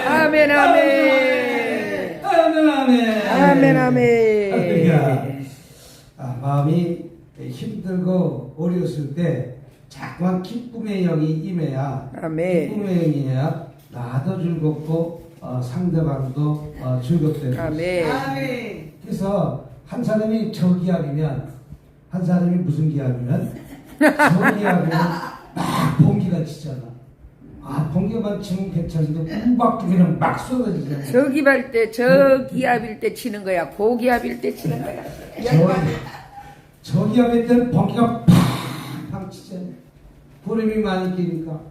아멘, 아멘, 아멘. 마음이 힘들고 어려웠을 때 자꾸만 기쁨의 영이 임해야, 아멘. 기쁨의 영이 임해야 나도 즐겁고 상대방도 즐겁대요. 아멘. 그래서 한 사람이 저기압이면, 한 사람이 무슨 기압이면 저기압이면 막 번개가 치잖아. 번개만 치면 괜찮은데 우박두기는 막 쏟아지잖아. 저기압일 때, 저기압일 때 치는 거야. 고기압일 때 치는 거야. 저기압일 때는 번개가 팡팡 치잖아. 구름이 많이 끼니까.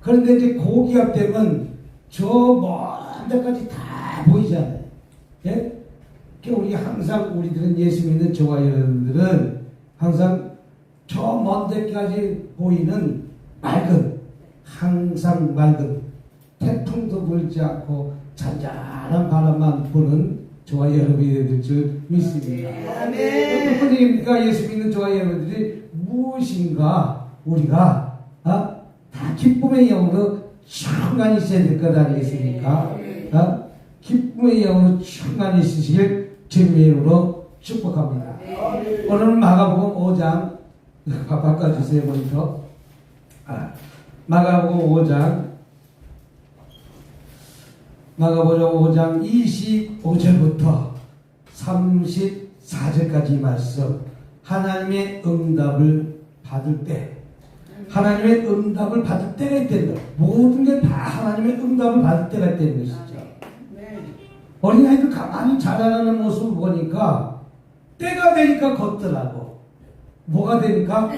그런데 이제 고기압 되면 저 먼 데까지 다 보이잖아요. 예? 우리 항상 우리들은 예수 믿는 저와 여러분들은 항상 저 먼 데까지 보이는 맑은, 항상 맑은, 태풍도 불지 않고 잔잔한 바람만 부는 저와 여러분이 될 줄 믿습니다. 어떤 분입니까? 예수 믿는 저와 여러분들이 무엇인가 우리가 다 기쁨의 영으로 충만히 있어야 될 것 아니겠습니까? 기쁨의 영으로 충만히 있으시길 주님의 이름으로 축복합니다. 오늘은 마가복음 5장 바꿔주세요. 모니터. 마가복음 5장 25절부터 34절까지 말씀. 하나님의 응답을 받을 때, 하나님의 응답을 받을 때가 있다는 것. 모든 게 다 하나님의 응답을 받을 때가 있다는 것이죠. 어린아이들 가만히 자라나는 모습을 보니까 때가 되니까 걷더라고. 뭐가 되니까?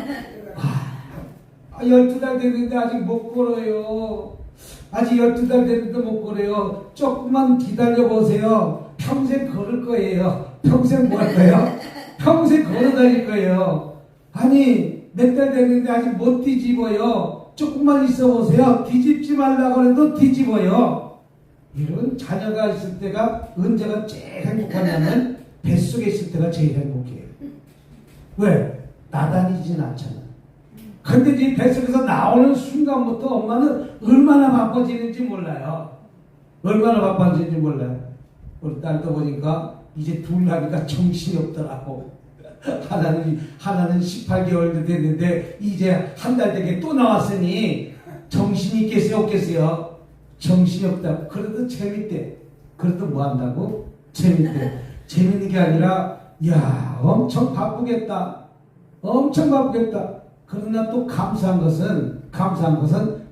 12달 됐는데 아직 못 걸어요. 아직 12달 됐는데 못 걸어요. 조금만 기다려보세요. 평생 걸을 거예요. 평생 뭐 할 거예요? 평생 걸어 다닐 거예요. 아니, 몇 달 됐는데 아직 못 뒤집어요. 조금만 있어 보세요. 뒤집지 말라고 해도 뒤집어요. 이런 자녀가 있을 때가 언제가 제일 행복하냐면 뱃속에 있을 때가 제일 행복해요. 왜? 나다니진 않잖아. 근데 이 뱃속에서 나오는 순간부터 엄마는 얼마나 바빠지는지 몰라요. 얼마나 바빠지는지 몰라요. 우리 딸도 보니까 이제 둘 하니까 정신이 없더라고. 하나는 18개월도 됐는데 이제 한 달 되게 또 나왔으니 정신이 있겠어요? 없겠어요? 정신이 없다. 그래도 재밌대. 그래도 뭐 한다고? 재밌대. 재밌는 게 아니라 야 엄청 바쁘겠다. 엄청 바쁘겠다. 그러나 또 감사한 것은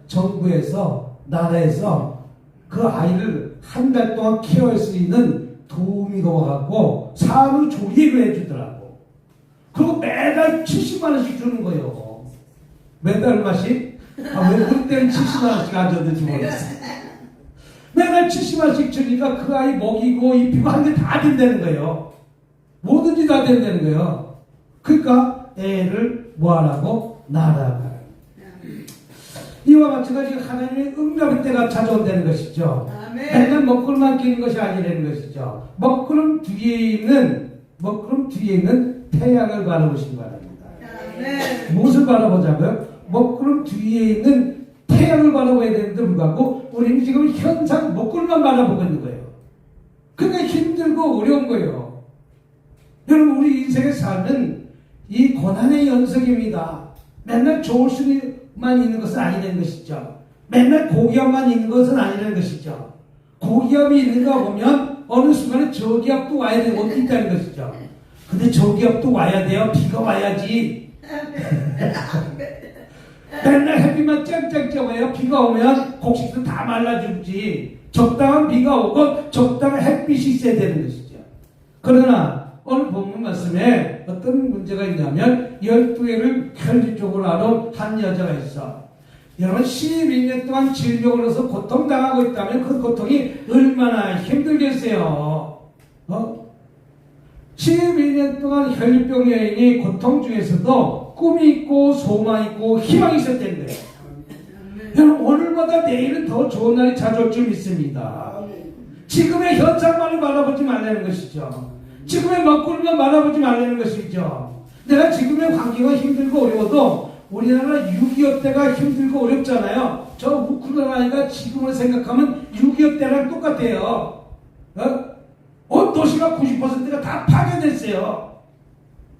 정부에서, 나라에서 그 아이를 한 달 동안 케어할 수 있는 도우미가 와갖고 산후조리를 해주더라고. 그리고 매달 70만 원씩 주는 거예요. 매달 얼마씩? 왜 우리 때는 70만 원씩 안 줬는지 모르겠어. 매달 70만 원씩 주니까 그 아이 먹이고 입히고 하는 게 다 된다는 거예요. 뭐든지 다 된다는 거예요. 그러니까 애를 뭐하라고? 낳으라고. 이와 마찬가지 하나님의 응답의 때가 찾아온다는 것이죠. 맨날 먹구름만 끼는 것이 아니라는 것이죠. 먹구름 뒤에 있는 태양을 바라보시기 바랍니다. 무엇을 바라보자고요? 먹구름 뒤에 있는 태양을 바라봐야 되는데 불구하고 우리는 지금 현상 먹구름만 바라보고 있는 거예요. 그러니까 힘들고 어려운 거예요. 여러분, 우리 인생의 삶은 이 고난의 연속입니다. 맨날 좋을 수만 있는 것은 아니라는 것이죠. 맨날 고기압만 있는 것은 아니라는 것이죠. 고기압이 있는가 보면 어느 순간에 저기압도 와야 되는 것도 있다는 것이죠. 근데 저기압도 와야 돼요. 비가 와야지. 맨날 햇빛만 짱짱 와요. 비가 오면 곡식도 다 말라 죽지. 적당한 비가 오고 적당한 햇빛이 있어야 되는 것이죠. 그러나 오늘 본문 말씀에 어떤 문제가 있냐면 12개를 편리적으로 하는 한 여자가 있어. 여러분 12년 동안 질병으로서 고통당하고 있다면 그 고통이 얼마나 힘들겠어요. 12년 동안 혈류병 여인이 고통 중에서도 꿈이 있고 소망이 있고 희망이 있었다는 거예요. 여러분 오늘보다 내일은 더 좋은 날이 찾아올 줄 믿습니다. 지금의 현상만을 바라보지 말라는 것이죠. 지금의 먹구름만 바라보지 말라는 것이죠. 내가 지금의 환경은 힘들고 어려워도 우리나라 6.25 때가 힘들고 어렵잖아요. 저 우크라이나가 지금을 생각하면 6.25 때랑 똑같아요. 온 도시가 90%가 다 파괴됐어요.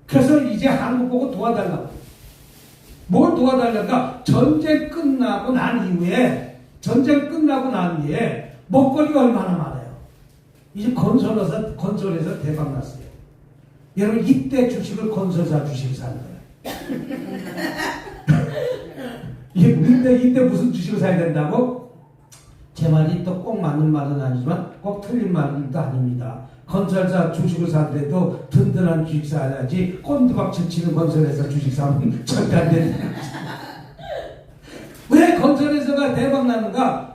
그래서 이제 한국 보고 도와달라고. 뭘 도와달라가? 전쟁 끝나고 난 이후에 먹거리가 얼마나 많아요. 이제 건설에서 대박 났어요. 여러분 이때 주식을 건설사 주식을 사는 거예요. 이때 무슨 주식을 사야 된다고? 제 말이 또 꼭 맞는 말은 아니지만 꼭 틀린 말도 아닙니다. 건설사 주식을 사더라도 든든한 주식 사야지 꼰두박질 치는 건설회사 주식 사면 절대 안 되는 거예요. 왜 건설회사가 대박 나는가?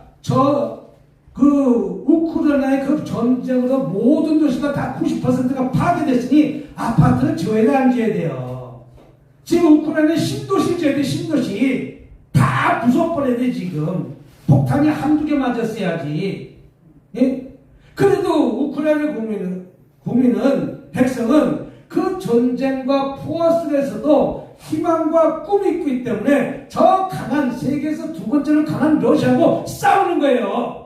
우크라이나의 그 전쟁으로 모든 도시가 다 90%가 파괴됐으니 아파트를 지어야 안 지어야 돼요. 지금 우크라이나에 신도시 지어야 돼. 신도시 다 부숴버려야 돼. 지금 폭탄이 한두 개 맞았어야지. 예? 그래도 우크라이나 백성은 그 전쟁과 포화 속에서도 희망과 꿈이 있기 때문에 저 강한 세계에서 두 번째로 강한 러시아하고 싸우는 거예요.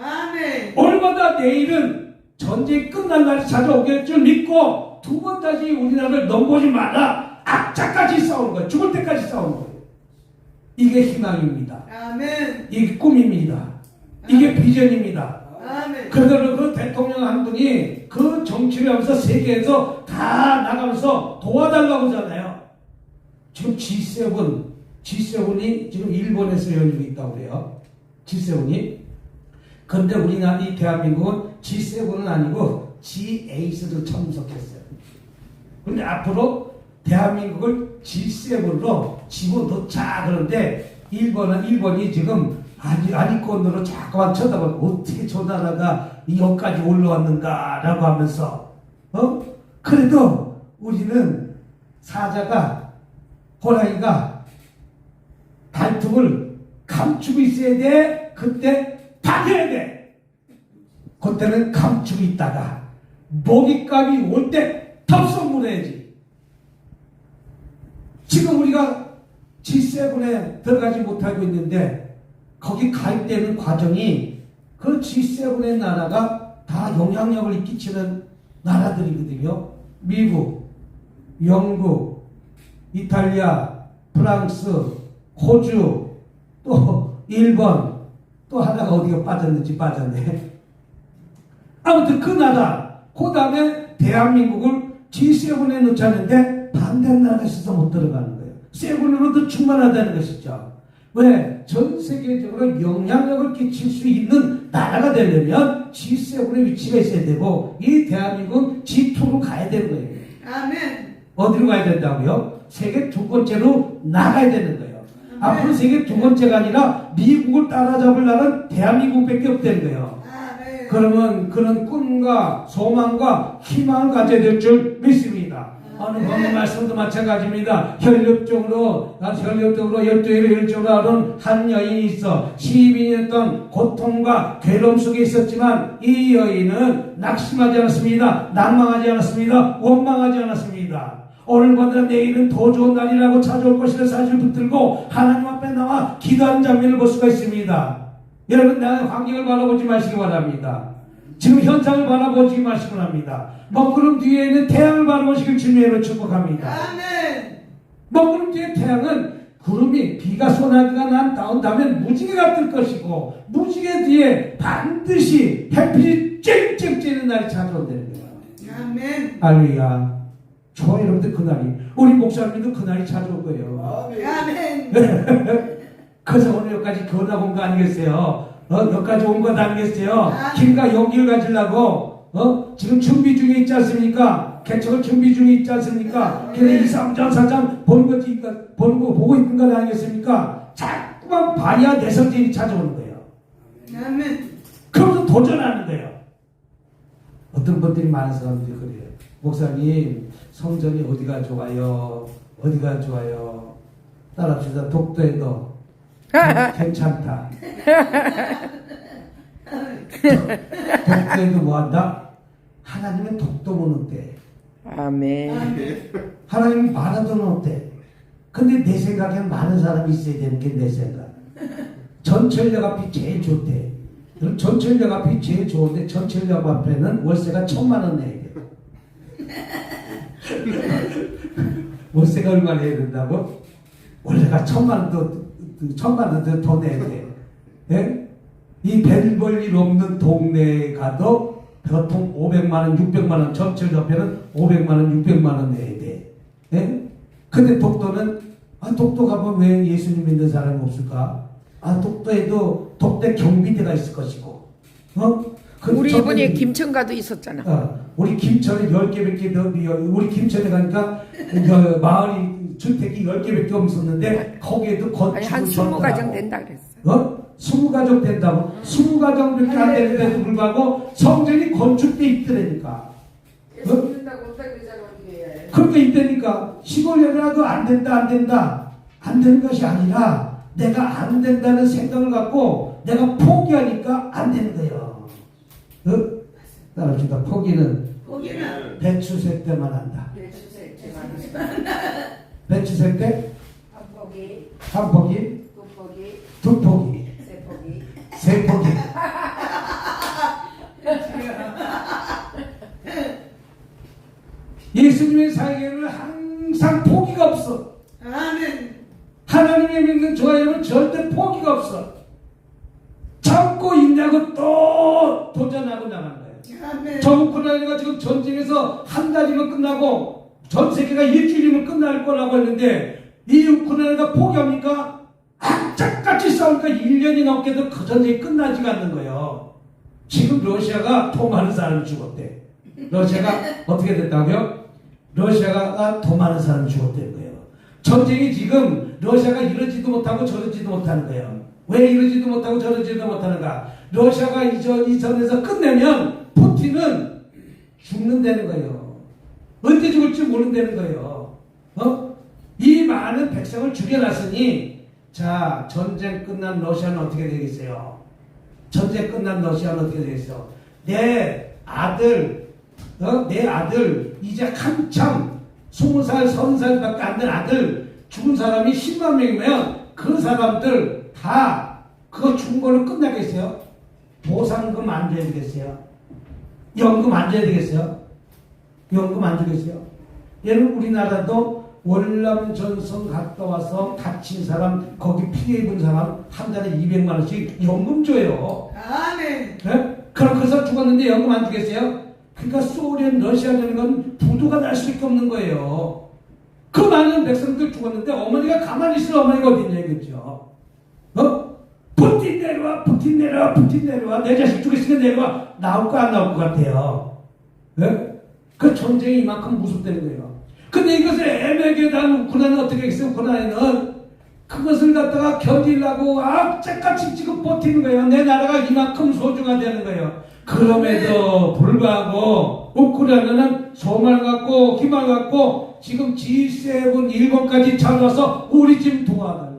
아멘. 오늘마다 내일은 전쟁이 끝날 날이 찾아오길 줄 믿고 두 번 다시 우리나라를 넘보지 마라. 악자까지 싸우는 거예요. 죽을 때까지 싸우는 거예요. 이게 희망입니다. 아멘. 이게 꿈입니다. 이게 비전입니다. 아멘. 그래서 그 대통령 한 분이 그 정치를 하면서 세계에서 다 나가면서 도와달라고 하잖아요. 지금 G7이 지금 일본에서 열리고 있다고 그래요. G7이. 그런데 우리나라 이 대한민국은 G7은 아니고 G8로 참석했어요. 그런데 앞으로 대한민국을 G7로 집어넣자 그런데 일본이 지금 아니권으로 자꾸만 쳐다보고 어떻게 저 나라가 여기까지 올라왔는가라고 하면서 그래도 우리는 사자가 호랑이가 발톱을 감추고 있어야 돼. 그때 파괴해야 돼. 그때는 감추고 있다가 먹잇감이 올 때 덥석 물어야지. 지금 우리가 G7에 들어가지 못하고 있는데 거기 가입되는 과정이 그 G7의 나라가 다 영향력을 끼치는 나라들이거든요. 미국, 영국, 이탈리아, 프랑스, 호주, 또 일본, 또 하나가 어디가 빠졌네. 아무튼 그 나라, 그 다음에 대한민국을 G7에 넣자는데 반대는 나라에서 못 들어가는 거예요. 세븐으로도 충분하다는 것이죠. 왜? 전 세계적으로 영향력을 끼칠 수 있는 나라가 되려면 G7의 위치가 있어야 되고 이 대한민국은 G2로 가야 되는 거예요. 아멘. 어디로 가야 된다고요? 세계 두 번째로 나가야 되는 거예요. 앞으로 세계 두 번째가 아니라 미국을 따라잡을 나라는 대한민국밖에 없다는 거예요. 그러면 그런 꿈과 소망과 희망을 가져야 될 줄 믿습니다. 어느 번의 말씀도 마찬가지입니다. 혈육적으로 12의 혈족으로 하던 한 여인이 있어 12년 동안 고통과 괴로움 속에 있었지만 이 여인은 낙심하지 않았습니다. 낭망하지 않았습니다. 원망하지 않았습니다. 오늘보다 내일은 더 좋은 날이라고 찾아올 것이라는 사실을 붙들고 하나님 앞에 나와 기도하는 장면을 볼 수가 있습니다. 여러분, 나의 환경을 바라보지 마시기 바랍니다. 지금 현상을 바라보지 마시기 바랍니다. 먹구름 뒤에 있는 태양을 바라보시길 주님으로 축복합니다. 아멘. 먹구름 뒤에 태양은 비가 소나기가 난 다음에 무지개가 뜰 것이고 무지개 뒤에 반드시 햇빛이 쨍쨍 찌는 날이 찾아온다는 거예요. 아멘. 할렐루야. 저 여러분들 그날이 우리 목사님도 그날이 찾아올 거예요. 아멘. 그래서 오늘 여기까지 견학 온 거 아니겠어요? 여기까지 온 거 아니겠어요? 힘과 용기를 가지려고 지금 준비 중에 있지 않습니까? 개척을 준비 중에 있지 않습니까? 그래 2, 3장 4장 보는 거 보고 있는 거 아니겠습니까? 자꾸만 봐야 내 성질이 찾아오는 거예요. 아멘. 그러면서 도전하는 거예요. 어떤 분들이 많은 사람들이 그래요. 목사님, 성전이 어디가 좋아요? 어디가 좋아요? 따라합시다. 독도에도 괜찮다. 독도에도 뭐한다? 하나님은 독도면 어때? 아멘. 하나님이 많아도는 어때? 근데 내 생각엔 많은 사람이 있어야 되는 게 내 생각. 저 전철역 앞이 제일 좋대. 그럼 전철역 앞이 제일 좋은데 전철역 앞에는 월세가 1,000만 원 내야 돼. 월세가 얼마 내야 된다고? 월세가 1,000만 원 더 내야 돼. 예? 이 별 볼 일 없는 동네에 가도 보통 500만 원, 600만 원, 전철 옆에는 500만 원, 600만 원 내야 돼. 예? 근데 독도는 독도 가면 왜 예수님 믿는 사람이 없을까? 독도에도 독대 경비대가 있을 것이고, 우리 이번에 김천가도 있었잖아. 우리 김천에 10개밖에 더, 우리 김천에 가니까 마을이 주택이 10개밖에 없었는데 거기에도 건축을 한 20가정 된다 그랬어. 20가정 된다고? 20가정밖에 안 되는데도 불구하고 성전이 건축돼 있더라니까. 그렇게 있다니까. 시골에라도 안 된다. 안 되는 것이 아니라 내가 안 된다는 생각을 갖고 내가 포기하니까 안 되는 거예요. 따라합시다. 포기는 배추 때만 한다. 배추 때 한 포기, 두 포기, 세 포기. 예수님의 사역에는 항상 포기가 없어. 아멘. 하나님의 믿는 교회는 절대 포기가 없어. 참고 있냐고 또 도전하고 나가는 거예요. 아멘. 저 우크라이나가 지금 전쟁에서 한 달이면 끝나고 전 세계가 일주일이면 끝날 거라고 했는데 이 우크라이나가 포기합니까? 악착같이 싸우니까 1년이 넘게도 그 전쟁이 끝나지가 않는 거예요. 지금 러시아가 더 많은 사람이 죽었대. 러시아가 어떻게 됐다고요? 러시아가 더 많은 사람이 죽었다는 거예요. 전쟁이 지금 러시아가 이러지도 못하고 저러지도 못하는 거예요. 왜 이러지도 못하고 저러지도 못하는가? 러시아가 이전에서 끝내면 푸틴은 죽는다는 거예요. 언제 죽을지 모른다는 거예요. 이 많은 백성을 죽여놨으니 자, 전쟁 끝난 러시아는 어떻게 되겠어요? 전쟁 끝난 러시아는 어떻게 되겠어요? 내 아들 이제 한참 20살, 30살밖에 안 된 아들 죽은 사람이 10만 명이면 그 사람들 다 그거 죽은 걸로 끝나겠어요? 보상금 안 줘야 되겠어요? 연금 안 줘야 되겠어요? 연금 안 주겠어요? 얘는 우리나라도 월남 전선 갔다 와서 다친 사람, 거기 피해 입은 사람 한 달에 200만 원씩 연금 줘요. 아멘. 네? 그럼 그 사람 죽었는데 연금 안 주겠어요? 그러니까 소련, 러시아라는 건 부도가 날 수밖에 없는 거예요. 그 많은 백성들 죽었는데 어머니가 가만히 있을 어머니가 어디 있냐 이거죠. 푸틴 내려와. 내 자식 죽였으니까 내려와. 나올 거 안 나올 것 같아요. 네? 그 전쟁이 이만큼 무섭다는 거예요. 근데 이것을 애매하게 난 우크라이나는 어떻게 했어요? 우크라이나는 그것을 갖다가 견디려고 악착같이 지금 버티는 거예요. 내 나라가 이만큼 소중하다는 거예요. 그럼에도 불구하고 우크라이나는 소망을 갖고 희망을 갖고 지금 G7 일본까지 찾아와서 우리 좀 도와달라.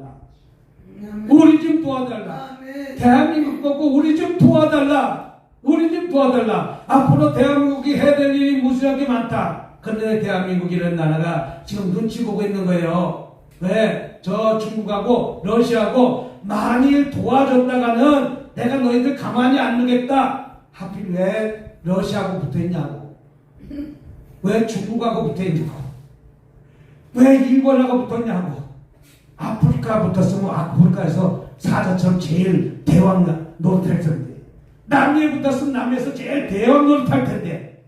우리 좀 도와달라. 대한민국 보고 우리 좀 도와달라. 우리 좀 도와달라. 앞으로 대한민국이 해야 될 일이 무수하게 많다. 그런데 대한민국이라는 나라가 지금 눈치 보고 있는 거예요. 왜? 저 중국하고 러시아하고 만일 도와줬다가는 내가 너희들 가만히 안 두겠다. 하필 왜 러시아하고 붙어있냐고. 왜 중국하고 붙어있냐고. 왜 일본하고 붙었냐고. 아프리카 붙었으면 아프리카에서 사자처럼 제일 대왕 노릇할 텐데. 남미에 붙었으면 남미에서 제일 대왕 노릇할 텐데.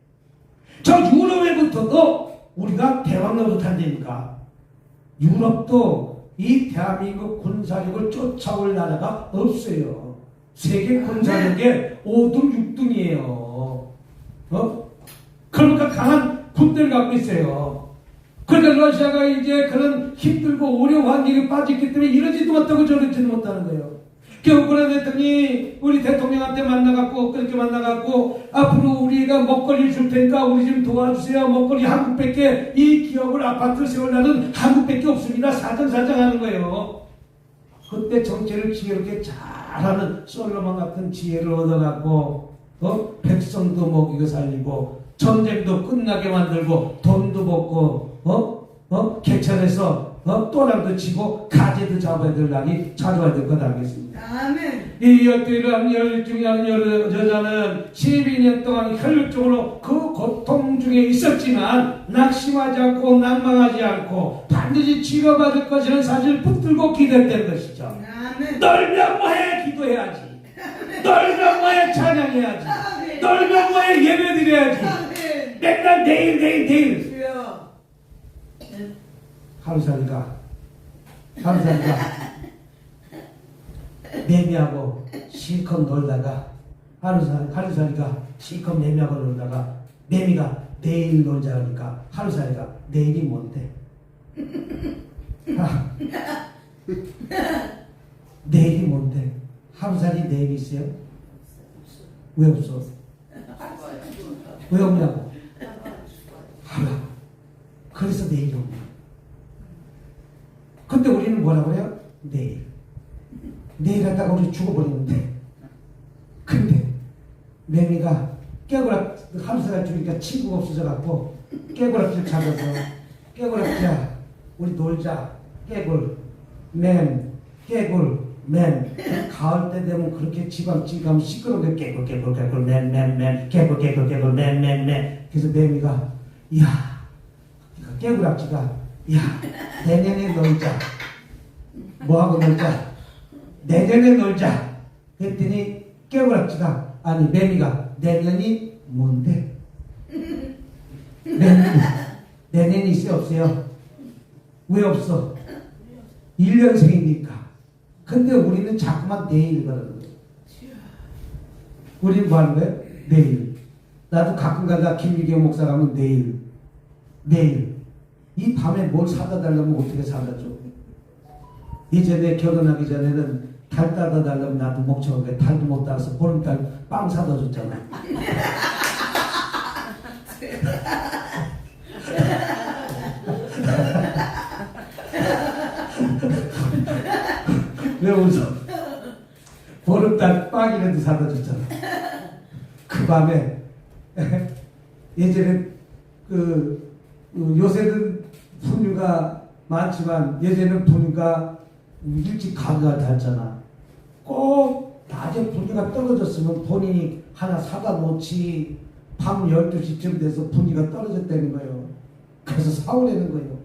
저 유럽에 붙어도 우리가 대왕 노릇한다니까. 유럽도 이 대한민국 군사력을 쫓아올 나라가 없어요. 세계 군사력의 5등, 6등이에요. 그러니까 강한 군대를 갖고 있어요. 그러니까 러시아가 이제 그런 힘들고 어려운 환경에 빠졌기 때문에 이러지도 못하고 저러지도 못하는 거예요. 우크라이나 대통령이 우리 대통령한테 만나갖고 그렇게 만나갖고 앞으로 우리가 먹거리 줄 테니까 우리 좀 도와주세요. 먹거리 한국밖에 이 기업을 아파트 세우려는 한국밖에 없습니다. 사정사정하는 거예요. 그때 정체를 지혜롭게 잘하는 솔로몬 같은 지혜를 얻어갖고 백성도 먹이고 살리고 전쟁도 끝나게 만들고 돈도 벌고 개천에서 또랑도 치고 가재도 잡아야 될 날이 찾아와야 될 것 알겠습니다. 아멘. 이 열두를 한 열 중에 한 여자는 12년 동안 혈육적으로 그 고통 중에 있었지만 낙심하지 않고 낭망하지 않고 반드시 치료받을 것이라는 사실을 붙들고 기도했던 것이죠. 아멘. 널 명모해 기도해야지. 널 명모해 찬양해야지. 아멘. 널 명모해 예배드려야지. 아멘. 맨날 내일 주여. 하루살이가 매미하고 실컷 놀다가 하루살이가 실컷 매미하고 놀다가 매미가 내일 놀자 하니까 하루살이가 내일이 뭔데? 내일이 뭔데? 하루살이 내일이 있어요? 왜 없어? 왜 없냐고? 알아. 그래서 내일이 없냐? 근데 우리는 뭐라고 해요? 내일 하다가 우리 죽어버리는데. 근데 매미가 깨구락 하루살이 죽으니까 친구가 없어져갖고 깨구락질 찾아서 깨구락자 우리 놀자 깨굴 맨 가을 때 되면 그렇게 집안 가면 시끄러운데 깨굴 맨 깨굴 맨 그래서 매미가 이야 깨구락지가 야 내년에 놀자 뭐하고 놀자 내년에 놀자 그랬더니 깨구락지가 아니 매미가 내년이 뭔데? 내년이 있어요 없어요? 왜 없어? 1년생이니까. 근데 우리는 자꾸만 내일 그러는 거예요. 우리는 뭐 하는 거예요? 내일. 나도 가끔 가다 김미경 목사 가면 내일. 이 밤에 뭘 사다 달라면 어떻게 사다 줘? 이전에 결혼하기 전에는 달 따다 달라면 나도 목청하게 달도 못 따라서 보름달 빵 사다 줬잖아. 왜 웃어? 보름달 빵이라도 사다 줬잖아. 그 밤에 예전에 요새는 분유가 많지만 예전에는 분유가 일찍 가기가 닿잖아. 꼭 낮에 분유가 떨어졌으면 본인이 하나 사다 놓지 밤 12시쯤 돼서 분유가 떨어졌다는 거예요. 그래서 사오라는 거예요.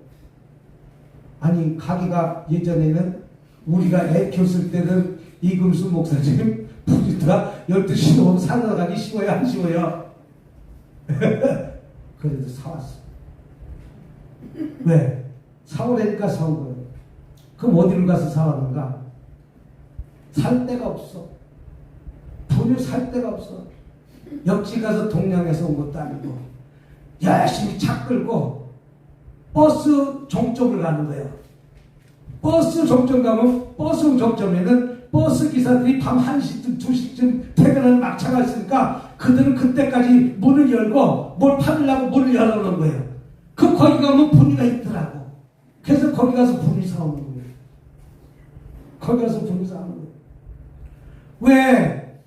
아니 가게가 예전에는 우리가 애 키웠을 때는 이금수 목사님 분유가 12시 넘으면 사다 가기 쉬워요 안 쉬워요? 그래도 사왔어. 왜? 사오라니까 사온 거예요. 그럼 어디로 가서 사왔는가? 살 데가 없어. 분유 살 데가 없어. 옆집 가서 동양에서 온 것도 아니고 열심히 차 끌고 버스 종점을 가는 거예요. 버스 종점 가면 버스 종점에는 버스 기사들이 밤 1시쯤 2시쯤 퇴근하는 막차가 있으니까 그들은 그때까지 문을 열고 뭘 팔으려고 문을 열어놓은 거예요. 거기 가면 분유가 있더라고. 그래서 거기 가서 분유 사오는 거예요. 거기 가서 분유 사오는 거예요. 왜?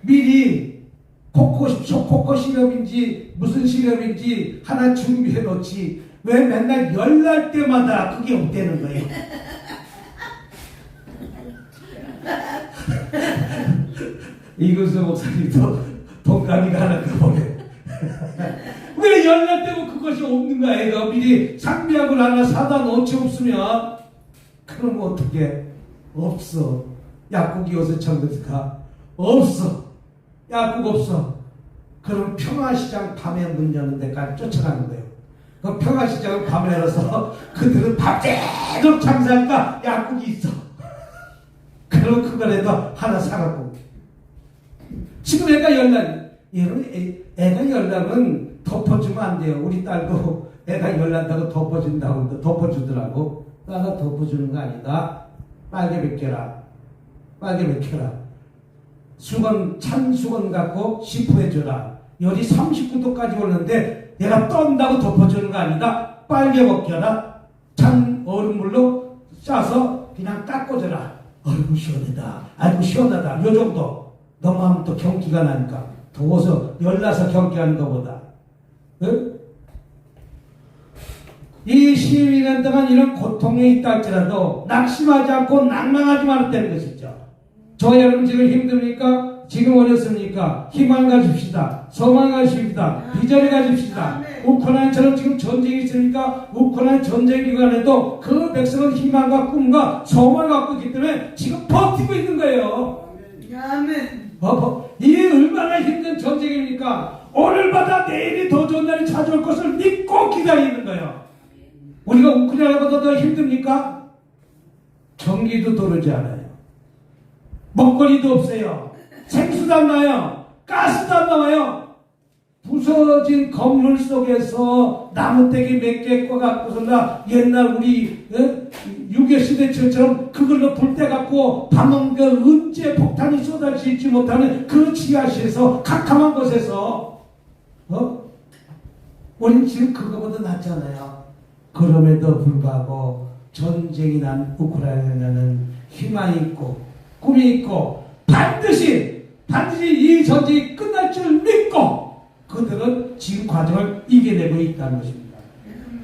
미리 코코 시럽인지 무슨 시럽인지 하나 준비해 놓지. 왜 맨날 열날 때마다 그게 없다는 거예요. 이근수 목사님도 동감이가 하나 그보네. 왜 열날 때면 그것이 없는가 애가 미리 상비약을 하나 사다 놓지 없으면 그럼 어떻게 없어. 약국이 요새 정부가 없어. 약국 없어. 그럼 평화시장 밤에 문 여는 데까지 쫓아가는 거예요. 그 평화시장을 밤에 열어서 그들은 밤새도록 장사하니까 약국이 있어. 그럼 그거라도 하나 사갖고. 지금 애가 열날, 애가 열나면 덮어주면 안 돼요. 우리 딸도 애가 열난다고 덮어준다고 덮어주더라고. 나가 덮어주는 거 아니다. 빨개 벗겨라. 찬 수건 갖고 시프해줘라. 열이 39도까지 오는데 내가 떤다고 덮어주는 거 아니다. 빨개 벗겨라. 찬 얼음물로 싸서 그냥 닦아줘라. 아이고 시원하다. 아이고 시원하다. 요 정도. 너무 하면 또 경기가 나니까. 더워서 열나서 경기하는 것보다. 응? 이 12년 동안 이런 고통에 있다 할지라도 낙심하지 않고 낭망하지 말았다는 것이죠. 저 여러분 지금 힘듭니까? 지금 어렵습니까? 희망 가집시다. 소망 가집시다. 비전을 가집시다. 우크라이나처럼 지금 전쟁이 있으니까 우크라이나 전쟁 기간에도 그 백성은 희망과 꿈과 소망을 갖고 있기 때문에 지금 버티고 있는 거예요. 아멘. 이게 얼마나 힘든 전쟁입니까? 오늘보다 내일이 더 좋은 날이 찾아올 것을 믿고 기다리는 거예요. 우리가 우크라이나보다 더 힘듭니까? 전기도 도르지 않아요. 먹거리도 없어요. 생수도 안 나와요. 가스도 안 나와요. 부서진 건물 속에서 나무떼기 몇 개 꺼갖고서나 옛날 우리 유교시대처럼 그걸로 불때 갖고 밥 먹는 그 언제 폭탄이 쏟아지지 못하는 그 지하실에서 캄캄한 곳에서 우린 지금 그거보다 낫잖아요. 그럼에도 불구하고 전쟁이 난 우크라이나는 희망이 있고 꿈이 있고 반드시 이 전쟁이 끝날 줄 믿고 그들은 지금 과정을 이겨내고 있다는 것입니다.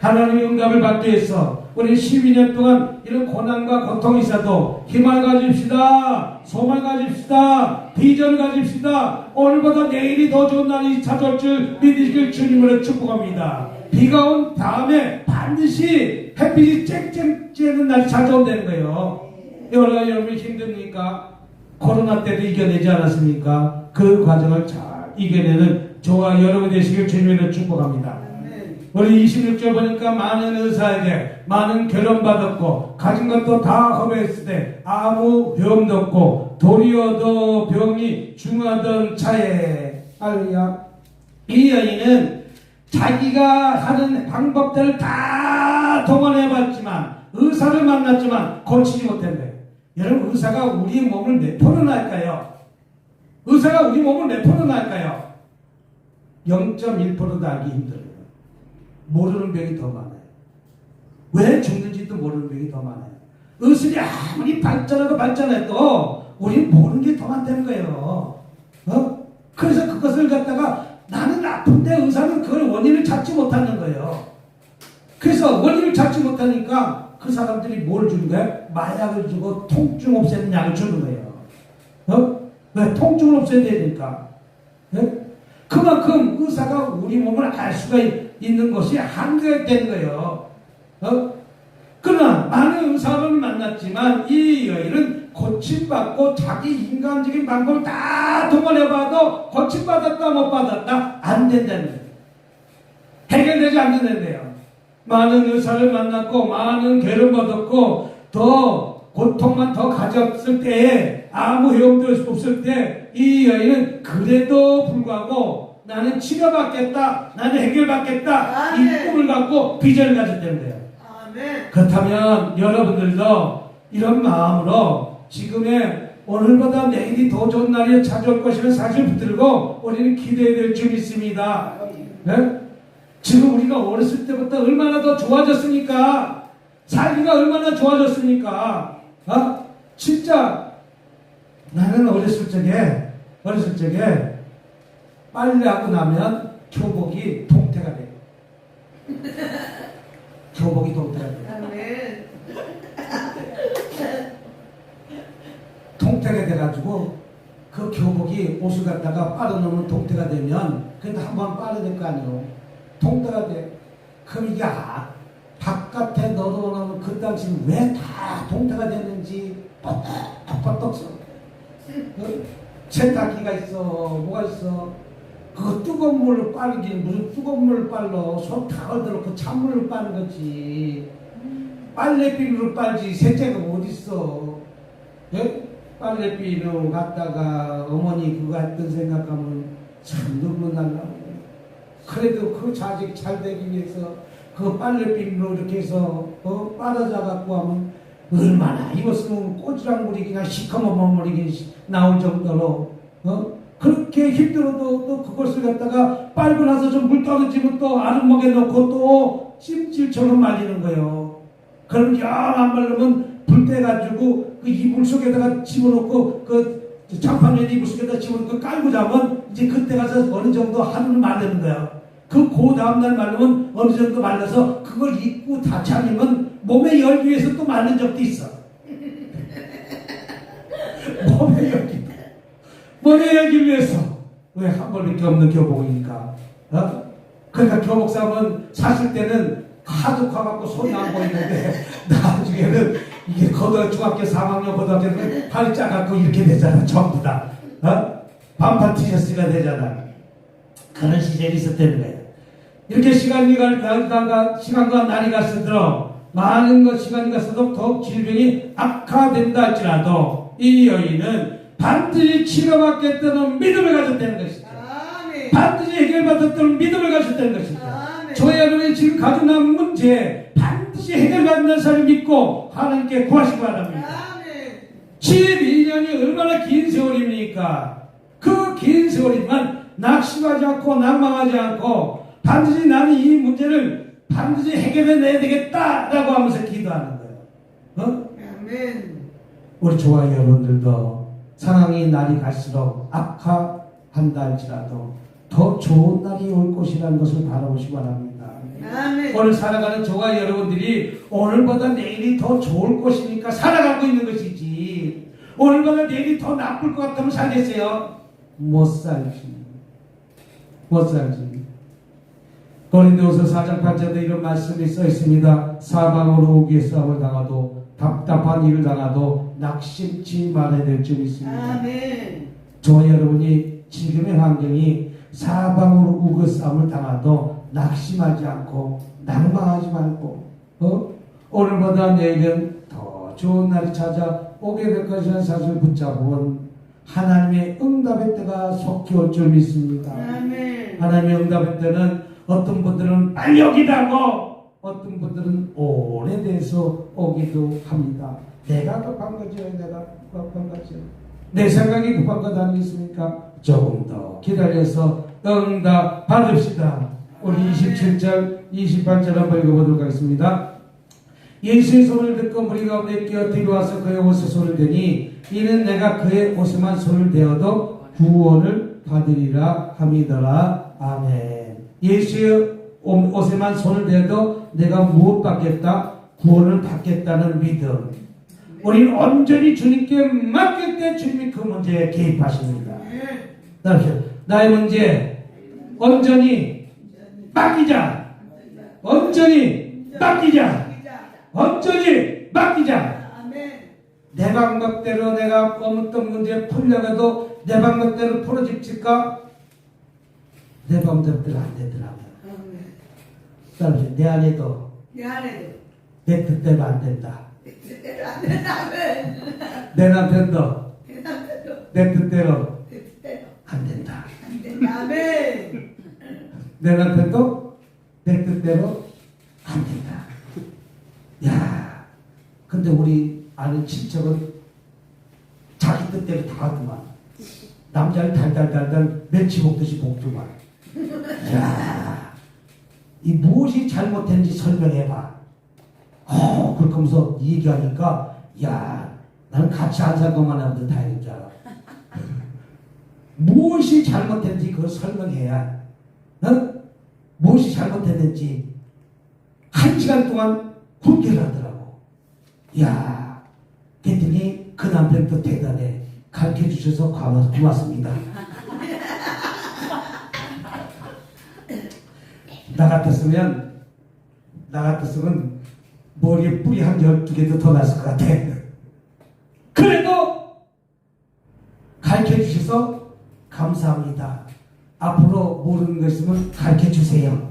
하나님의 응답을 받기 위해서 우리 12년 동안 이런 고난과 고통이 있어도 희망을 가집시다. 소망을 가집시다. 비전을 가집시다. 오늘보다 내일이 더 좋은 날이 찾아올 줄 믿으시길 주님으로 축복합니다. 비가 온 다음에 반드시 햇빛이 쨍쨍 쬐는 날이 찾아온다는 거예요. 여러분이 힘듭니까? 코로나 때도 이겨내지 않았습니까? 그 과정을 잘 이겨내는 저와 여러분 되시길 주님으로 축복합니다. 우리 26절 보니까 많은 의사에게 많은 결혼받았고 가진 것도 다 허비했을 때 아무 병도 없고 도리어도 병이 중하던 차에 할렐루야. 이 여인은 자기가 하는 방법들을 다 동원해봤지만 의사를 만났지만 고치지 못한 거예요. 여러분 의사가 우리 몸을 몇 프로나 할까요? 의사가 우리 몸을 몇 프로나 할까요? 0.1%도 알기 힘들어요. 모르는 병이 더 많아요. 왜 죽는지도 모르는 병이 더 많아요. 의술이 아무리 발전해도 우리는 모르는 게 더 많다는 거예요. 그래서 그것을 갖다가 나는 아픈데 의사는 그걸 원인을 찾지 못하는 거예요. 그래서 원인을 찾지 못하니까 그 사람들이 뭘 주는 거예요? 마약을 주고 통증 없애는 약을 주는 거예요. 왜? 통증을 없애야 되니까. 그만큼 의사가 우리 몸을 알 수가 있는 것이 한계가 되는 거예요. 그러나 많은 의사를 만났지만 이 여인은 고침받고 자기 인간적인 방법을 다 동원해봐도 고침받았다 못 받았다 안 된다는 거예요. 해결되지 않는다는데요. 많은 의사를 만났고 많은 괴를 얻었고 더 고통만 더 가졌을 때에 아무 효용도 없을 때 이 여인은 그래도 불구하고 나는 치료받겠다, 나는 해결받겠다 이 꿈을 갖고 비전을 가졌다는 거예요. 아멘. 그렇다면 여러분들도 이런 마음으로 지금의 오늘보다 내일이 더 좋은 날이 찾아올 것이라는 사실을 붙들고 우리는 기대해야 될 줄 믿습니다. 네? 지금 우리가 어렸을 때부터 얼마나 더 좋아졌습니까? 살기가 얼마나 좋아졌습니까? 진짜 나는 어렸을 적에 빨래하고 나면 교복이 동태가 돼요. 교복이 동태가 돼요. 아멘. 동태가 돼가지고 그 교복이 옷을 갖다가 빨아놓으면 동태가 되면 그래도 한번 빨아야 될 거 아니에요. 동태가 돼. 그럼 이게 바깥에 넣어놓으면 그 당시는 왜 다 동태가 되는지 뻑뻑뻑뻑 써. 세탁기가 있어, 뭐가 있어. 그 뜨거운 물을 빨긴 무슨 뜨거운 물을 빨러 손 다 걸어놓고 찬물을 빠는 거지. 빨래비누를 빨지 세제가 어딨어. 예? 빨래비누 갖다가 어머니 그거 했던 생각하면 참 눈물 날라고. 그래도 그 자식 잘 되기 위해서 그 빨래비누로 이렇게 해서 빨아자 갖고 하면 얼마나 이것은 꼬지랑 물이 그냥 시커먼 물이 나올 정도로 그렇게 힘들어도 또 그것을 갖다가 빨고 나서 좀 물 떨어지면 또 아랫목에 넣고 또 찜질처럼 말리는 거예요. 그럼 영 안 말르면 불 떼가지고 그 이불 속에다가 집어넣고 그 장판면 이불 속에다 집어넣고 깔고 자면 이제 그때 가서 어느 정도 하루는 말리는 거예요. 그 다음날 말르면 어느 정도 말라서 그걸 입고 다 차리면 몸에 열기 위해서 또 말린 적도 있어. 몸의 열기. 몸의 열기를 위해서. 왜 한 벌밖에 없는 교복이니까. 그러니까 교복사면 사실 때는 하도 커갖고 손이 안 보이는데 나중에는 이게 중학교 3학년 고등학교는 팔이 작갖고 이렇게 되잖아. 전부 다. 반팔 티셔츠가 되잖아. 그런 시절이 있었다는 거예요. 이렇게 시간과 날이 갈수록 많은 것 시간이 갈수록 더욱 질병이 악화된다 할지라도 이 여인은 반드시 치료받겠다는 믿음을 가졌다는 것이다. 아멘. 반드시 해결받았다는 믿음을 가졌다는 것이다. 아멘. 저희 여러분이 지금 가지고 남은 문제 반드시 해결받는 사람을 믿고 하나님께 구하시기 바랍니다. 아멘. 12년이 얼마나 긴 세월입니까? 그 긴 세월이지만 낙심하지 않고 낭망하지 않고 반드시 나는 이 문제를 반드시 해결해내야 되겠다라고 하면서 기도하는 거예요. 아멘. 우리 조화 여러분들도 상황이 날이 갈수록 악화한다 할지라도 더 좋은 날이 올 것이라는 것을 바라보시기 바랍니다. 아멘. 오늘 살아가는 조화 여러분들이 오늘보다 내일이 더 좋을 것이니까 살아가고 있는 것이지 오늘보다 내일이 더 나쁠 것 같으면 살겠어요? 못 살지. 고린도후서 4장 8절에 이런 말씀이 써 있습니다. 사방으로 오기에 싸움을 당하도 답답한 일을 당하도 낙심치 말아야 될 점이 있습니다. 아멘. 저와 여러분이 지금의 환경이 사방으로 우겨 싸움을 당하도 낙심하지 않고 낭망하지 말고 오늘보다 내일은 더 좋은 날이 찾아오게 될 것이라는 사실을 붙잡은 하나님의 응답의 때가 속히 올 줄 믿습니다. 아멘. 하나님의 응답의 때는 어떤 분들은 빨리 오기도 하고 어떤 분들은 오래돼서 오기도 합니다. 내가 급한 거죠. 내가 급한 거죠. 내 생각이 급한 것 아니겠습니까? 조금 더 기다려서 응답 받읍시다. 우리 27절 28절 한번 읽어보도록 하겠습니다. 예수의 손을 듣고 무리 가운데 끼어 들어와서 그의 옷에 손을 대니 이는 내가 그의 옷에만 손을 대어도 구원을 받으리라 함이더라. 아멘. 예수의 옷에만 손을 대어도 내가 무엇 받겠다? 구원을 받겠다는 믿음. 우리는 온전히 주님께 맡길 때 주님이 그 문제에 개입하십니다. 나의 문제 온전히 맡기자. 온전히 맡기자. 온전히 맡기자. 아멘. 내 방법대로 내가 어떤 문제 풀려가도 내 방법대로 풀어집니까? 내 방법대로 안 되더라고요. 아멘. 내 안에도 내 안에도 내 뜻대로 안 된다. 내 뜻대로 안 된다. 아멘. 내 남편도 내 남편도 내 뜻대로 내 뜻대로 안 된다. 안 된다. 아멘. 내 남편도 내 뜻대로 안 된다. 야, 근데 우리 아는 친척은 자기 뜻대로 다 하더만. 남자를 달달달달 멸치 볶듯이 볶더만. 야, 이 무엇이 잘못된지 설명해봐. 그렇게 하면서 얘기하니까, 야, 나는 같이 안 살 것만 하면 다행인 줄 알아. 무엇이 잘못된지 그걸 설명해야, 무엇이 잘못됐는지 1시간 동안 굴기를 하더라고. 야, 그랬더니 그 남편도 대단해. 가르쳐 주셔서 고맙습니다. 나 같았으면 머리에 뿌리 한 12개도 더 났을 것 같아. 그래도 가르쳐 주셔서 감사합니다. 앞으로 모르는 거 있으면 가르쳐 주세요.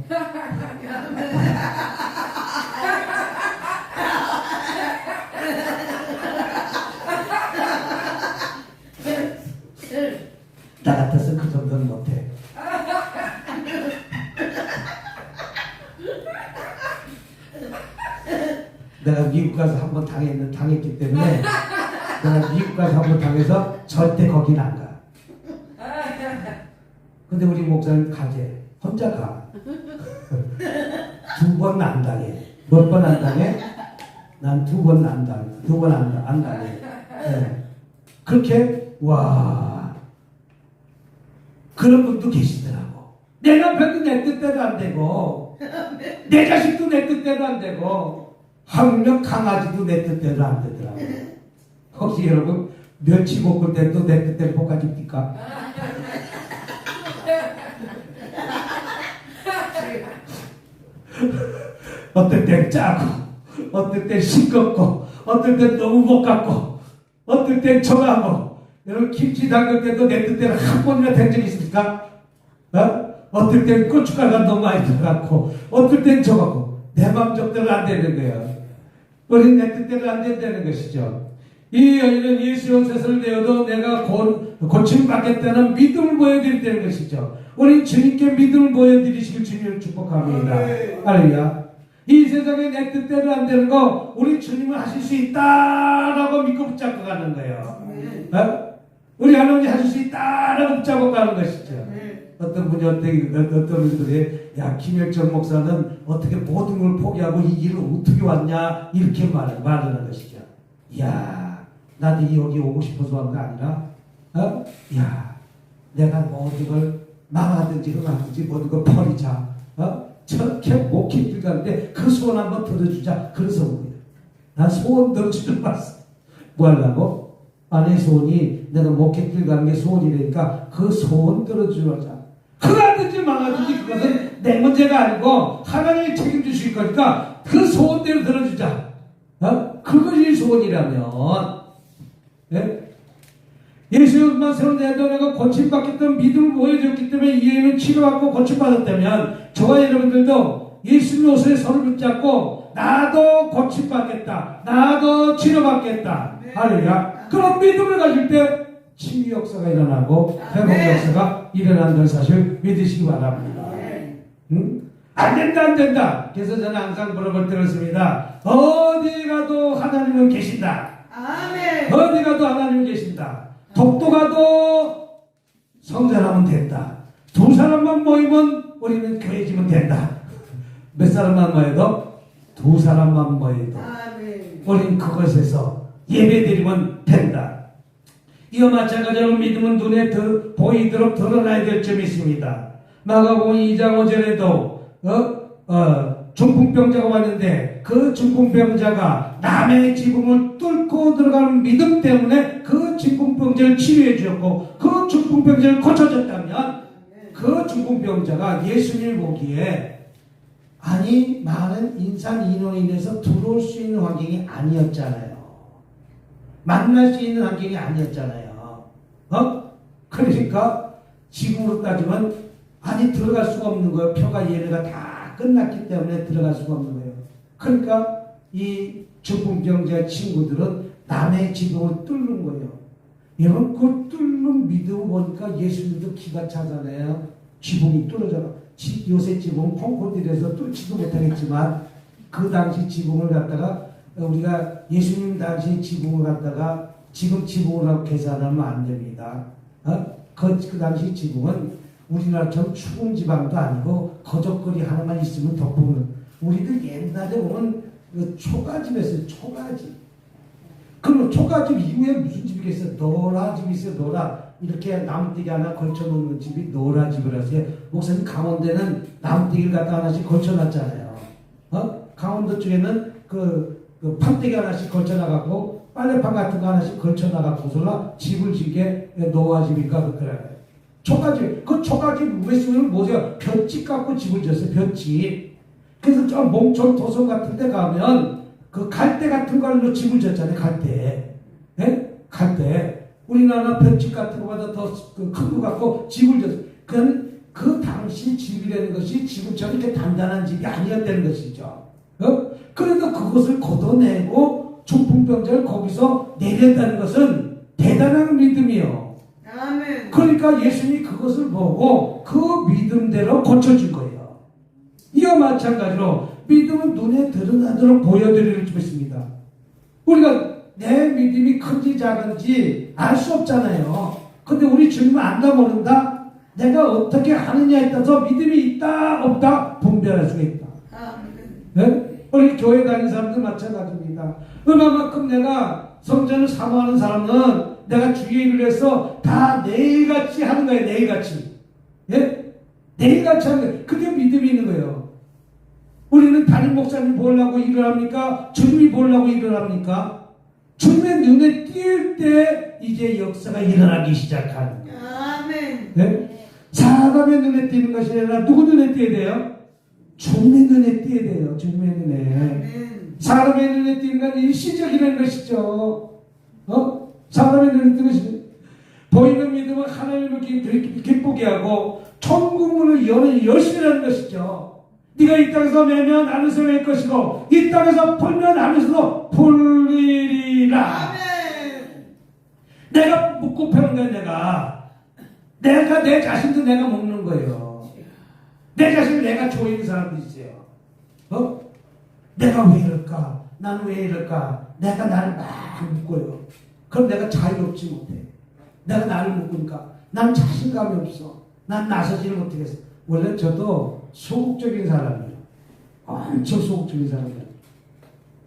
나 같아서 그 정도는 못해. 내가 미국 가서 한번 당했기 때문에 내가 미국 가서 한번 당해서 절대 거긴 안 가. 근데 우리 목사님 가재 혼자 가. 2번 안 당해. 몇 번 안 당해? 난 2번 안 당해. 2번 안 당해. 네. 그렇게 와 그런 분도 계시더라고. 내 남편도 내 뜻대로 안 되고 내 자식도 내 뜻대로 안 되고 한 명 강아지도 내 뜻대로 안 되더라고. 혹시 여러분 멸치 볶을 때도 내 뜻대로 볶아집니까? 어떨 땐 짜고, 어떨 땐 싱겁고, 어떨 땐 너무 못 갖고, 어떨 땐 정하고, 여러분 김치 담글 때도 내 뜻대로 한 번이나 된 적이 있습니까? 어떨 땐 고춧가루가 너무 많이 들어갔고, 어떨 땐 저거고, 내 마음대로 안 되는 거예요. 우리 내 뜻대로 안 된다는 것이죠. 이 여인은 예수 용서를 내어도 내가 고침받겠다는 믿음을 보여드린다는 것이죠. 우리 주님께 믿음을 보여드리시길 주님을 축복합니다. 할렐루야. 이 세상에 내 뜻대로 안 되는 거 우리 주님은 하실 수 있다라고 믿고 붙잡고 가는 거예요. 우리 하나님이 하실 수 있다라고 붙잡고 가는 것이죠. 어떤 분이 어떤 분들이 야 김혁정 목사는 어떻게 모든 걸 포기하고 이 길을 어떻게 왔냐 이렇게 말하는 것이죠. 이야 나도 여기 오고 싶어서 한 거 아니라 야 내가 모든 걸 망하든지 흥하든지 모든 걸 버리자. 저렇게 목회길 가는데 그 소원 한번 들어주자. 그래서 온 거야. 난 소원 들어주지 말았어. 뭐 하려고? 아내 소원이 내가 목회길 가는 게 소원이니까 그 소원 들어주자. 흥하든지 망하든지 그것은 내 문제가 아니고 하나님이 책임지실 거니까 그 소원대로 들어주자. 그것이 소원이라면 예수만 새로 내가 고침받겠다는 믿음을 보여줬기 때문에 이 여인은 치료받고 고침받았다면 저와 여러분들도 예수님 옷에 손을 붙잡고 나도 고침받겠다. 나도 치료받겠다. 할렐루야. 그런 믿음을 가질 때 치유 역사가 일어나고 회복 역사가 일어난다는 사실 믿으시기 바랍니다. 안 된다 안 된다. 그래서 저는 항상 물어볼 때 그렇습니다. 어디 가도 하나님은 계신다. 아멘. 어디 가도 하나님은 계신다. 독도 가도 성전하면 된다. 두 사람만 모이면 우리는 교회 지면 된다. 몇 사람만 모여도 두 사람만 모여도 우리는 그것에서 예배드리면 된다. 이와 마찬가지로 믿음은 눈에 보이도록 드러나야 될 점이 있습니다. 마가복음 2장 5절에도 중풍병자가 왔는데 그 중풍병자가 남의 지붕을 뚫고 들어가는 믿음 때문에 그 중풍병자를 치료해 주었고 그 중풍병자를 고쳐줬다면 그 중풍병자가 예수님을 보기에 아니 많은 인산 인원에 인해서 들어올 수 있는 환경이 아니었잖아요. 만날 수 있는 환경이 아니었잖아요. 그러니까 지금으로 따지면 아니 들어갈 수가 없는 거예요. 표가 예배가 다 끝났기 때문에 들어갈 수가 없는 거예요. 그러니까 이 중풍병자 친구들은 남의 지붕을 뚫는 거예요. 여러분 그 뚫는 믿음을 보니까 예수님도 기가 차잖아요. 지붕이 뚫어져가. 요새 지붕은 콩코디에서 뚫지도 못하겠지만 그 당시 지붕을 갖다가 우리가 예수님 당시 지붕을 갖다가 지금 지붕이라고 계산하면 안 됩니다. 그 당시 지붕은 우리나라처럼 추운 지방도 아니고 거적거리 하나만 있으면 덮으면 우리들 옛날에 오면 그 초가집이었어요. 초가집. 그럼 초가집 이후에 무슨 집이겠어요? 노라집이 있어요. 노라. 이렇게 나무떼기 하나 걸쳐놓는 집이 노라집이라서 목사님 강원도에는 나무떼기를 갖다 하나씩 걸쳐놨잖아요. 강원도 쪽에는 그 판때기 하나씩 걸쳐나가고 빨래판 같은 거 하나씩 걸쳐나가고서라 집을 지게 노아집인가 그래요. 초가집. 그 초가집 왜 쓰면 뭐죠? 볏집 갖고 집을 지었어요. 볏집. 그래서 저 몽촌 도성 같은 데 가면 그 갈대 같은 걸로 집을 지었잖아요. 갈대. 예? 갈대. 우리나라 볏집 같은 거보다 더 큰 거 갖고 집을 지었어요. 그 당시 집이라는 것이 지금처럼 이렇게 단단한 집이 아니었다는 것이죠. 그래도 그것을 걷어내고 중풍병자를 거기서 내렸다는 것은 대단한 믿음이요. 아멘. 그러니까 예수님이 그것을 보고 그 믿음대로 고쳐준 거예요. 이와 마찬가지로 믿음은 눈에 드러나도록 보여드릴 수 있습니다. 우리가 내 믿음이 큰지 작은지 알 수 없잖아요. 근데 우리 주님은 안다 모른다? 내가 어떻게 하느냐에 따라서 믿음이 있다 없다 분별할 수가 있다. 네? 우리 교회 다니는 사람들 마찬가지입니다. 얼마만큼 내가 성전을 사모하는 사람은 내가 주의 일을 해서 다 내일같이 하는 거예요. 내일같이. 예? 내일같이 하는 거예요. 그게 믿음이 있는 거예요. 우리는 담임 목사님 보려고 일을 합니까? 주님이 보려고 일을 합니까? 주님의 눈에 띌 때 이제 역사가 일어나기 시작하는 거예요. 아멘. 네? 사람의 눈에 띄는 것이 아니라 누구 눈에 띄어야 돼요? 주님의 눈에 띄어야 돼요. 주님의 눈에. 아멘. 사람의 눈에 띄는 건 일시적이라는 것이죠. 사람의 눈에 띄는 것이 보이는 믿음은 하나님을 기쁘게 하고 천국문을 여는 열심이라는 것이죠. 네가 이 땅에서 매면 안에서 맬 것이고 이 땅에서 풀면 안에서도 풀리리라. 아멘. 내가 묻고 패는 거야. 내가 내 자신도 내가 먹는 거예요. 내 자신을 내가 조이는 사람도 있어요. 내가 왜 이럴까? 나는 왜 이럴까? 내가 나를 막 묻고요. 그럼 내가 자유롭지 못해. 내가 나를 묻으니까 난 자신감이 없어. 난 나서지를 못하겠어. 원래 저도 소극적인 사람이에요. 엄청 소극적인 사람이에요.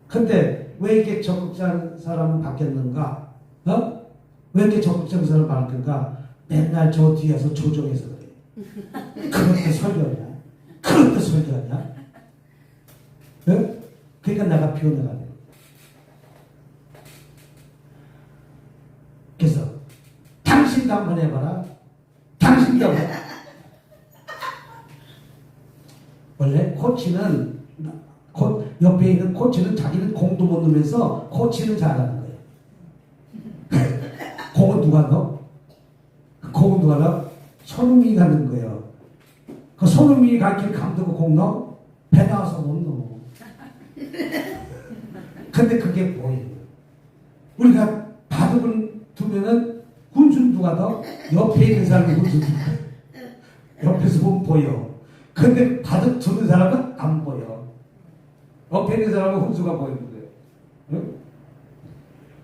근데 왜 이렇게 적극적인 사람은 바뀌었는가? 왜 이렇게 적극적인 사람을 바뀌었는가? 맨날 저 뒤에서 조종해서 그래. 그것도 설교냐? 그것도 설교하냐? 네? 그러니까 내가 변해가요. 그래서 당신도 한번 해봐라. 당신도 한번. 원래 코치는 옆에 있는 코치는 자기는 공도 못 넣으면서 코치는 잘하는 거예요. 공은 누가 넣어? 공은 누가 넣어? 손흥민이 가는 거예요. 그 손흥민이 가르치는 감독은 공 넣어? 배 나와서 못 넣어. 근데 그게 보여요. 우리가 바둑을 두면은 군수는 누가 더? 옆에 있는 사람이 군수 옆에서 보면 보여. 근데 바둑 두는 사람은 안 보여. 옆에 있는 사람은 훈수가 보이는 거예요. 응?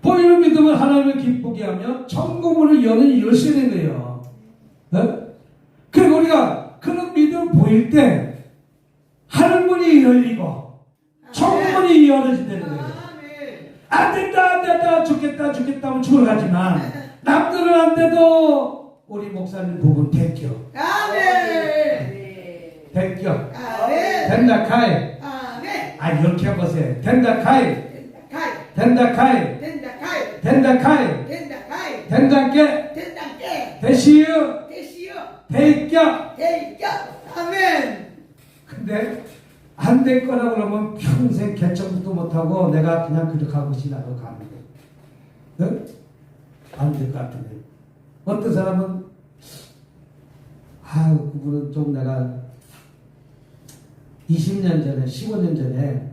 보이는 믿음은 하나님을 기쁘게 하며 천국문을 여는 열쇠는 거예요. 응? 그리고 우리가 그런 믿음 보일 때 하늘문이 열리고 천국문이 열어진다는 거예요. 안 된다 죽겠다 하면 죽으러 가지만 남들은 안 돼도 우리 목사님 부분 대껴. 아멘. 대껴. 아멘. 된다 카이. 아멘. 이렇게 해보세요. 된다 카이. 된다 카이. 된다 카이. 된다 카이. 된다 카이. 된다께. 된다 깨. 대시유. 대시오. 대껴. 대껴. 아멘. 근데 안 될 거라고 그러면 평생 개척도 못하고 내가 그냥 그렇게 하고 지나고 가는 거예요. 응? 안 될 것 같은데. 어떤 사람은 그분은 좀 내가 20년 전에 15년 전에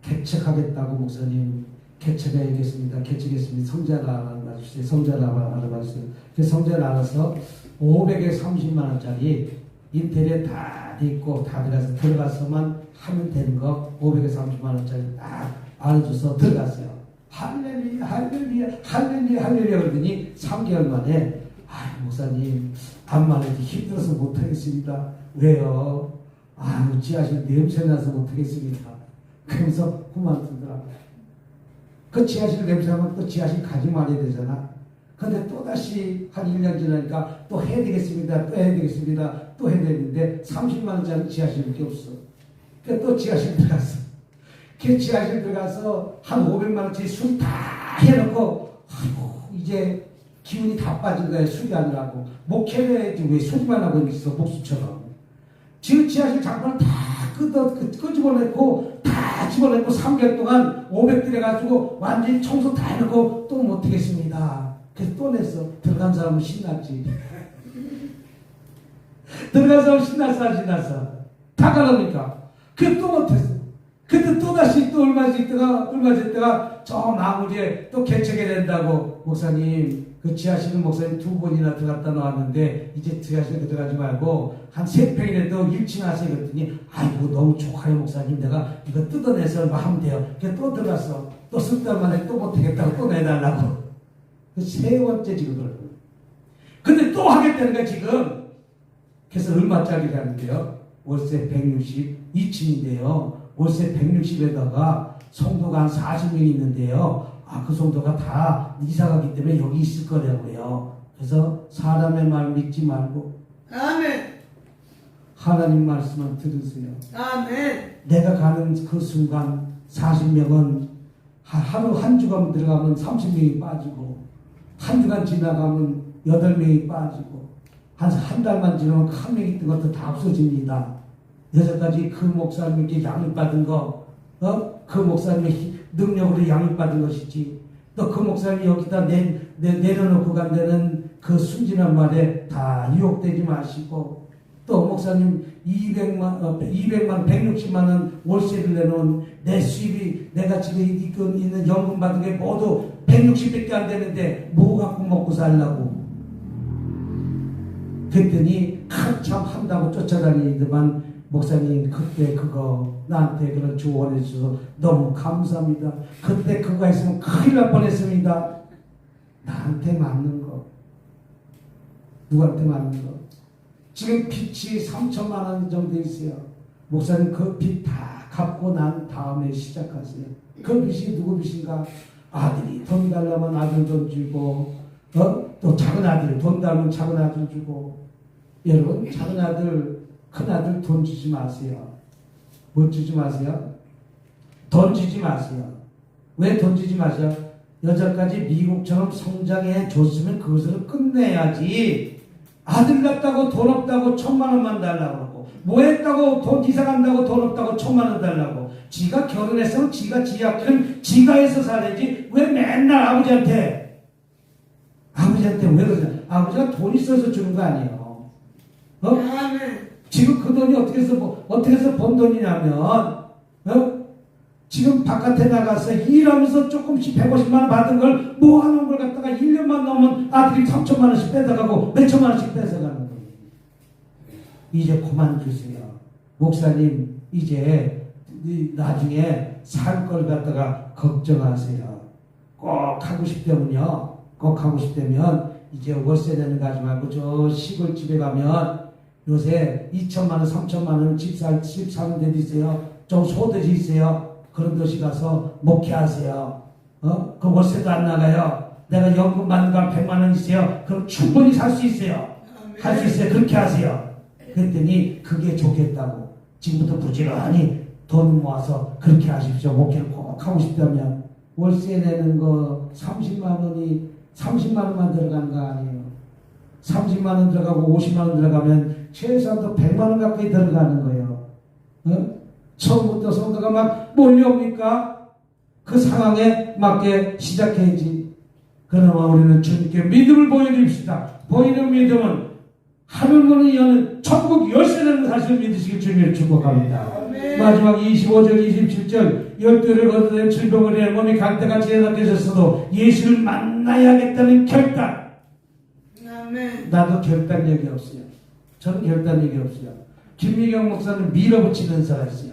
개척하겠다고 목사님 개척해야겠습니다. 개척했습니다. 성자를 알아봐주세요. 성자를 알아봐주세요. 그래서 성자를 알아서 500에 30만 원짜리 인테리어 다 돼 있고 다 들어가서만 하면 되는 거 500에 30만 원짜리 딱 알아줘서 들어갔어요. 할렐루야 할렐루야 할렐루야 할렐루야 그러더니 3개월 만에 목사님 암만 해도 힘들어서 못하겠습니다. 왜요? 지하실 냄새나서 못하겠습니다. 그러면서 그만두더라고요. 그 지하실 냄새나면 또 지하실 가지 말아야 되잖아. 근데 또다시 한 1년 지나니까 또 해야 되겠습니다. 또 해야 되겠습니다. 또 해야 되는데 30만 원짜리 지하실밖에 없어. 그러니까 또 지하실 들어갔어. 그 지하실 들어가서 한 500만 원짜리 술 다 해놓고 이제 기운이 다 빠진 거야. 술이 아니라고. 목회를 해야지 왜 술만 하고 있어. 목수처럼. 지금 지하실 장판을 다 끄집어내고 다 집어내고 3개월 동안 500 들여가지고 완전히 청소 다 해놓고 또 못하겠습니다. 그래서 또 냈어. 들어간 사람은 신났지. 들어간 사람은 신났어. 다 가라니까. 그래서 또 못했어. 근데 또다시 또 얼마 있다가 저 마무리에 또 개척해야 된다고. 목사님, 그 지하실은 목사님 2번이나 들어갔다 나왔는데 이제 지하실 들어가지 말고 한 3평이라도 1층 하세요. 그랬더니 너무 좋아요 목사님. 내가 이거 뜯어내서 하면 돼요. 그래서 또 들어갔어. 또 쓸 달 만에 또 못하겠다고 또 내달라고. 그 3번째 지금 그러는 거예요. 근데 또 하겠다는 거야 지금. 그래서 얼마짜리라는데요? 월세 160, 2층인데요. 월세 160에다가 성도가 한 40명 있는데요. 그 성도가 다 이사가기 때문에 여기 있을 거라고요. 그래서 사람의 말 믿지 말고 아멘. 하나님 말씀만 들으세요. 아멘. 내가 가는 그 순간 40명은 하루 한 주간 들어가면 30명이 빠지고 한 주간 지나가면 8명이 빠지고 한 달만 지나면 한 명이 있던 것도 다 없어집니다. 여태까지 그 목사님께 양육받은 거, 그 목사님의 능력으로 양육받은 것이지. 또 그 목사님이 여기다 내려놓고 간 데는 그 순진한 말에 다 유혹되지 마시고, 또 목사님 160만 원 월세를 내놓은 내 수입이 내가 지금 있는 연금 받은 게 모두 160밖에 안 되는데 뭐 갖고 먹고 살라고. 그랬더니 한참 한다고 쫓아다니더만 목사님 그때 그거 나한테 그런 조언해 주셔서 너무 감사합니다. 그때 그거 했으면 큰일 날 뻔했습니다. 나한테 맞는 거, 누구한테 맞는 거. 지금 빚이 3천만 원 정도 있어요. 목사님 그 빚 다 갚고 난 다음에 시작하세요. 그 빚이 누구 빚인가? 아들이 돈 달라면 아들 돈 주고, 또 작은 아들 돈 달라면 작은 아들 주고. 여러분, 작은 아들 큰 아들 돈 주지 마세요. 뭐 주지 마세요? 돈 주지 마세요. 왜 돈 주지 마세요? 여자까지 미국처럼 성장해 줬으면 그것을 끝내야지. 아들 낳았다고 돈 없다고 1,000만 원만 달라고 그러고, 뭐 했다고 돈 이사 간다고 돈 없다고 1,000만 원 달라고. 지가 결혼했으면 지가 지 학교는 지가 해서 살아야지. 왜 맨날 아버지한테 왜 그러냐? 아버지가 돈 있어서 주는 거 아니에요. 아멘. 지금 그 돈이 어떻게 해서 번 돈이냐면, 지금 바깥에 나가서 일하면서 조금씩 150만 원 받은 걸 모아놓은 걸 갖다가 1년만 넘으면 아들이 3천만 원씩 뺏어가고 몇천만 원씩 뺏어가는 거예요. 이제 그만두세요. 목사님 이제 나중에 살 걸 갖다가 걱정하세요. 꼭 하고 싶다면요. 꼭 하고 싶다면 이제 월세 내는 거 하지 말고 저 시골집에 가면 요새 2천만 원, 3천만 원 집 사는 데도 있어요. 좀 소득이 있어요. 그런 도시 가서 목회하세요. 그 월세도 안 나가요. 내가 연금 받는 거 100만 원 있어요. 그럼 충분히 살 수 있어요. 할 수 있어요. 그렇게 하세요. 그랬더니 그게 좋겠다고. 지금부터 부지런히 돈 모아서 그렇게 하십시오. 목회를 꼭 하고 싶다면. 월세 내는 거 30만 원만 들어가는 거 아니에요. 30만 원 들어가고 50만 원 들어가면 최소한도 100만 원 가까이 들어가는 거예요. 처음부터 성도가 막 몰려옵니까? 그 상황에 맞게 시작해야지. 그나마 우리는 주님께 믿음을 보여줍시다. 보이는 믿음은 하늘문을 여는 천국 열쇠라는 사실을 믿으시길 주님을 축복합니다. 마지막 25절 27절 12를 거두된 질병을 해 몸이 강태같이 해답되셨어도 예수를 만나야겠다는 결단. 아멘. 나도 결단력이 없어요. 저는 결단력이 없어요. 김미경 목사는 밀어붙이는 사람이었어요.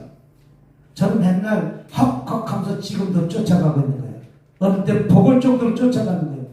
저는 맨날 헉헉하면서 지금도 쫓아가고 있는 거예요. 어느 때 복을 정도로 쫓아가는 거예요.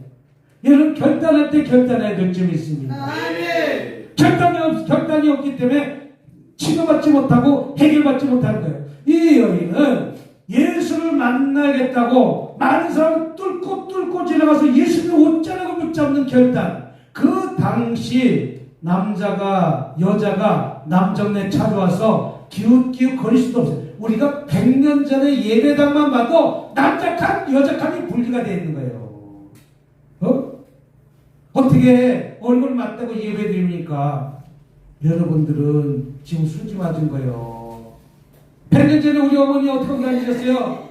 여러분 결단할 때 결단해야 될 점이 있습니다. 아멘. 결단이 없기 때문에 치료받지 못하고 해결받지 못하는 거예요. 이 여인은 예수를 만나야겠다고 많은 사람을 뚫고 지나가서 예수님의 옷자락을 붙잡는 결단. 그 당시 남자가 여자가 남정네 찾아와서 기웃기웃 거릴 수도 없어요. 우리가 100년 전에 예배당만 봐도 남자칸 여자칸이 분리가 되어 있는 거예요. 어떻게 얼굴 맞대고 예배 드립니까? 여러분들은 지금 수지 맞은 거예요. 100년 전에 우리 어머니 어떻게 다니셨어요?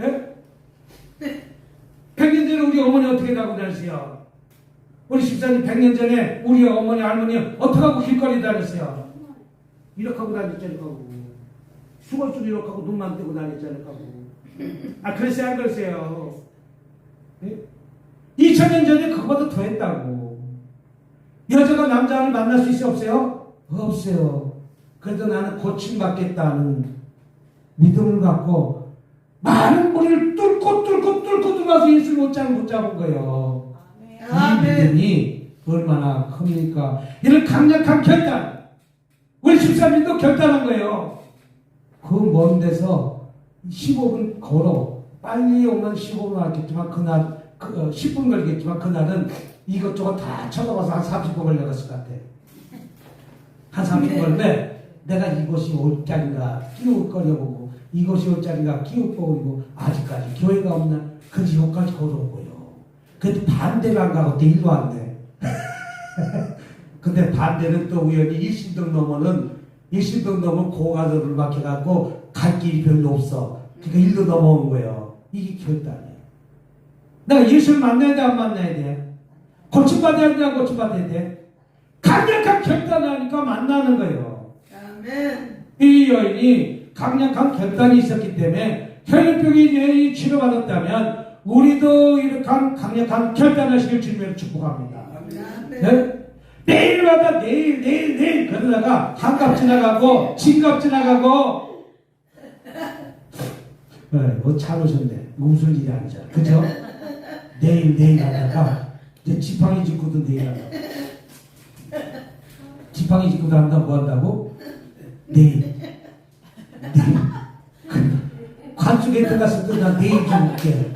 예? 100년 전에 우리 어머니 어떻게 하고 다녔어요? 우리 집사님 100년 전에 우리 어머니 할머니 어떻게 하고 길거리 다녔어요? 이렇게 하고 다녔잖아요. 수건줄 이렇게 하고 눈만 뜨고 다녔잖아요. 그랬어요? 안 그랬어요? 예? 2000년 전에 그거보다 더 했다고. 여자가 남자를 만날 수 있어요? 없어요? 없어요. 그래도 나는 고침받겠다는 믿음을 갖고 많은 무리를 뚫고 들어가서 예수를 못 잡은 거예요. 이 믿음이 얼마나 큽니까? 이런 강력한 결단. 우리 집사님도 결단한 거예요. 그 먼 데서 15분 걸어. 빨리 오면 15분 왔겠지만 그날 10분 걸리겠지만 그날은 이것저것 다 쳐다봐서 한 30분 걸려갔을 것 같아. 한 30분 걸리는데 내가 이것이 올 자리가 끼웃거려보고 이것이 올 자리가 끼웃거리고 아직까지 교회가 없나? 그 지옥까지 걸어오고요. 그래도 반대를 안 가고 또 일로 왔네. 근데 반대는 또 우연히 일신동 넘으면 고가도를 막혀갖고 갈 길이 별로 없어. 그러니까 일로 넘어온 거예요. 이게 결단이에요. 내가 예수를 만나야 돼, 안 만나야 돼? 고침받아야 돼, 안 고침받아야 돼? 강력한 결단을 하니까 만나는 거예요. 아멘. 이 여인이 강력한 결단이 있었기 때문에 혈류병이 치료받았다면 우리도 이렇게 강력한 결단하시길 주님으로 축복합니다. 아멘. 네? 매일마다 내일 그러다가 한갑 지나가고 진갑 지나가고 뭐 잘 오셨네. 무슨 일이 아니죠. 그죠? 내일 하다가 이제 지팡이 짚고도 내일 한다. 지팡이 짚고도 한다 뭐 한다고? 내일 관쪽에 들어갔을 때 나 내일 좀 올게.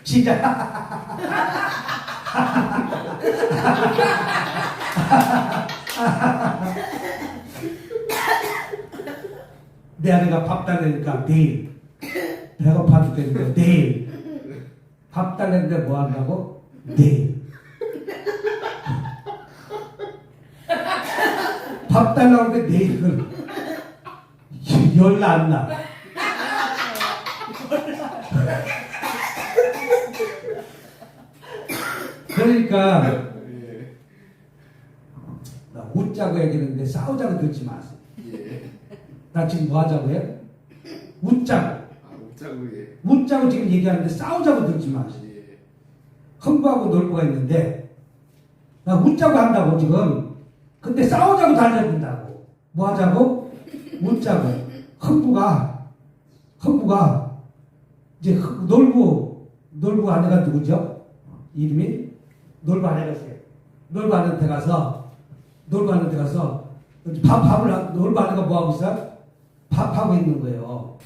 시작. 내 아내가 밥 달래니까 내일 배고파 죽겠는데 내일 밥 달랬는데 뭐 한다고? 내일 밥 달라는데 내일 그걸 열나 안 나. 그러니까 나 웃자고 얘기했는데 싸우자고 듣지 마세요. 나 지금 뭐 하자고 해? 웃자고. 웃자고 지금 얘기하는데 싸우자고 듣지 마세요. 흥부하고 놀부가 있는데 나 웃자고 한다고 지금. 근데 싸우자고 달려준다고. 뭐 하자고? 웃자고. 흥부가 이제 놀부 아내가 누구죠? 이름이? 놀부 아내였어요. 놀부 아내한테 가서 놀부 아내가 뭐 하고 있어? 밥하고 있는 거예요.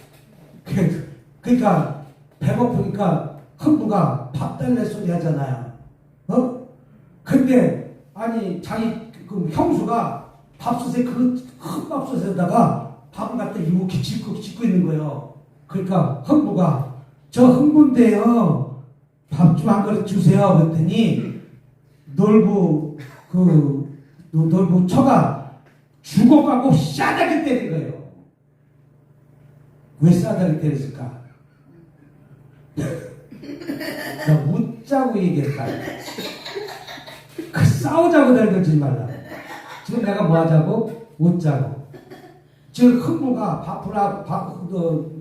그러니까 배고프니까 흥부가 밥 달래 소리 하잖아요. 근데 아니 자기 그 형수가 밥솥에 큰 밥솥에다가 밥을 갖다 이렇게 짓고 있는 거예요. 그러니까 흥부가 저 흥부인데요. 밥 좀 한 그릇 주세요. 그랬더니 놀부 처가 죽어가고 싸다게 때린 거예요. 왜 싸다게 때렸을까? 나 웃자고 얘기했다. 싸우자고 달려들지 말라. 지금 내가 뭐 하자고? 웃자고. 지금 흥부가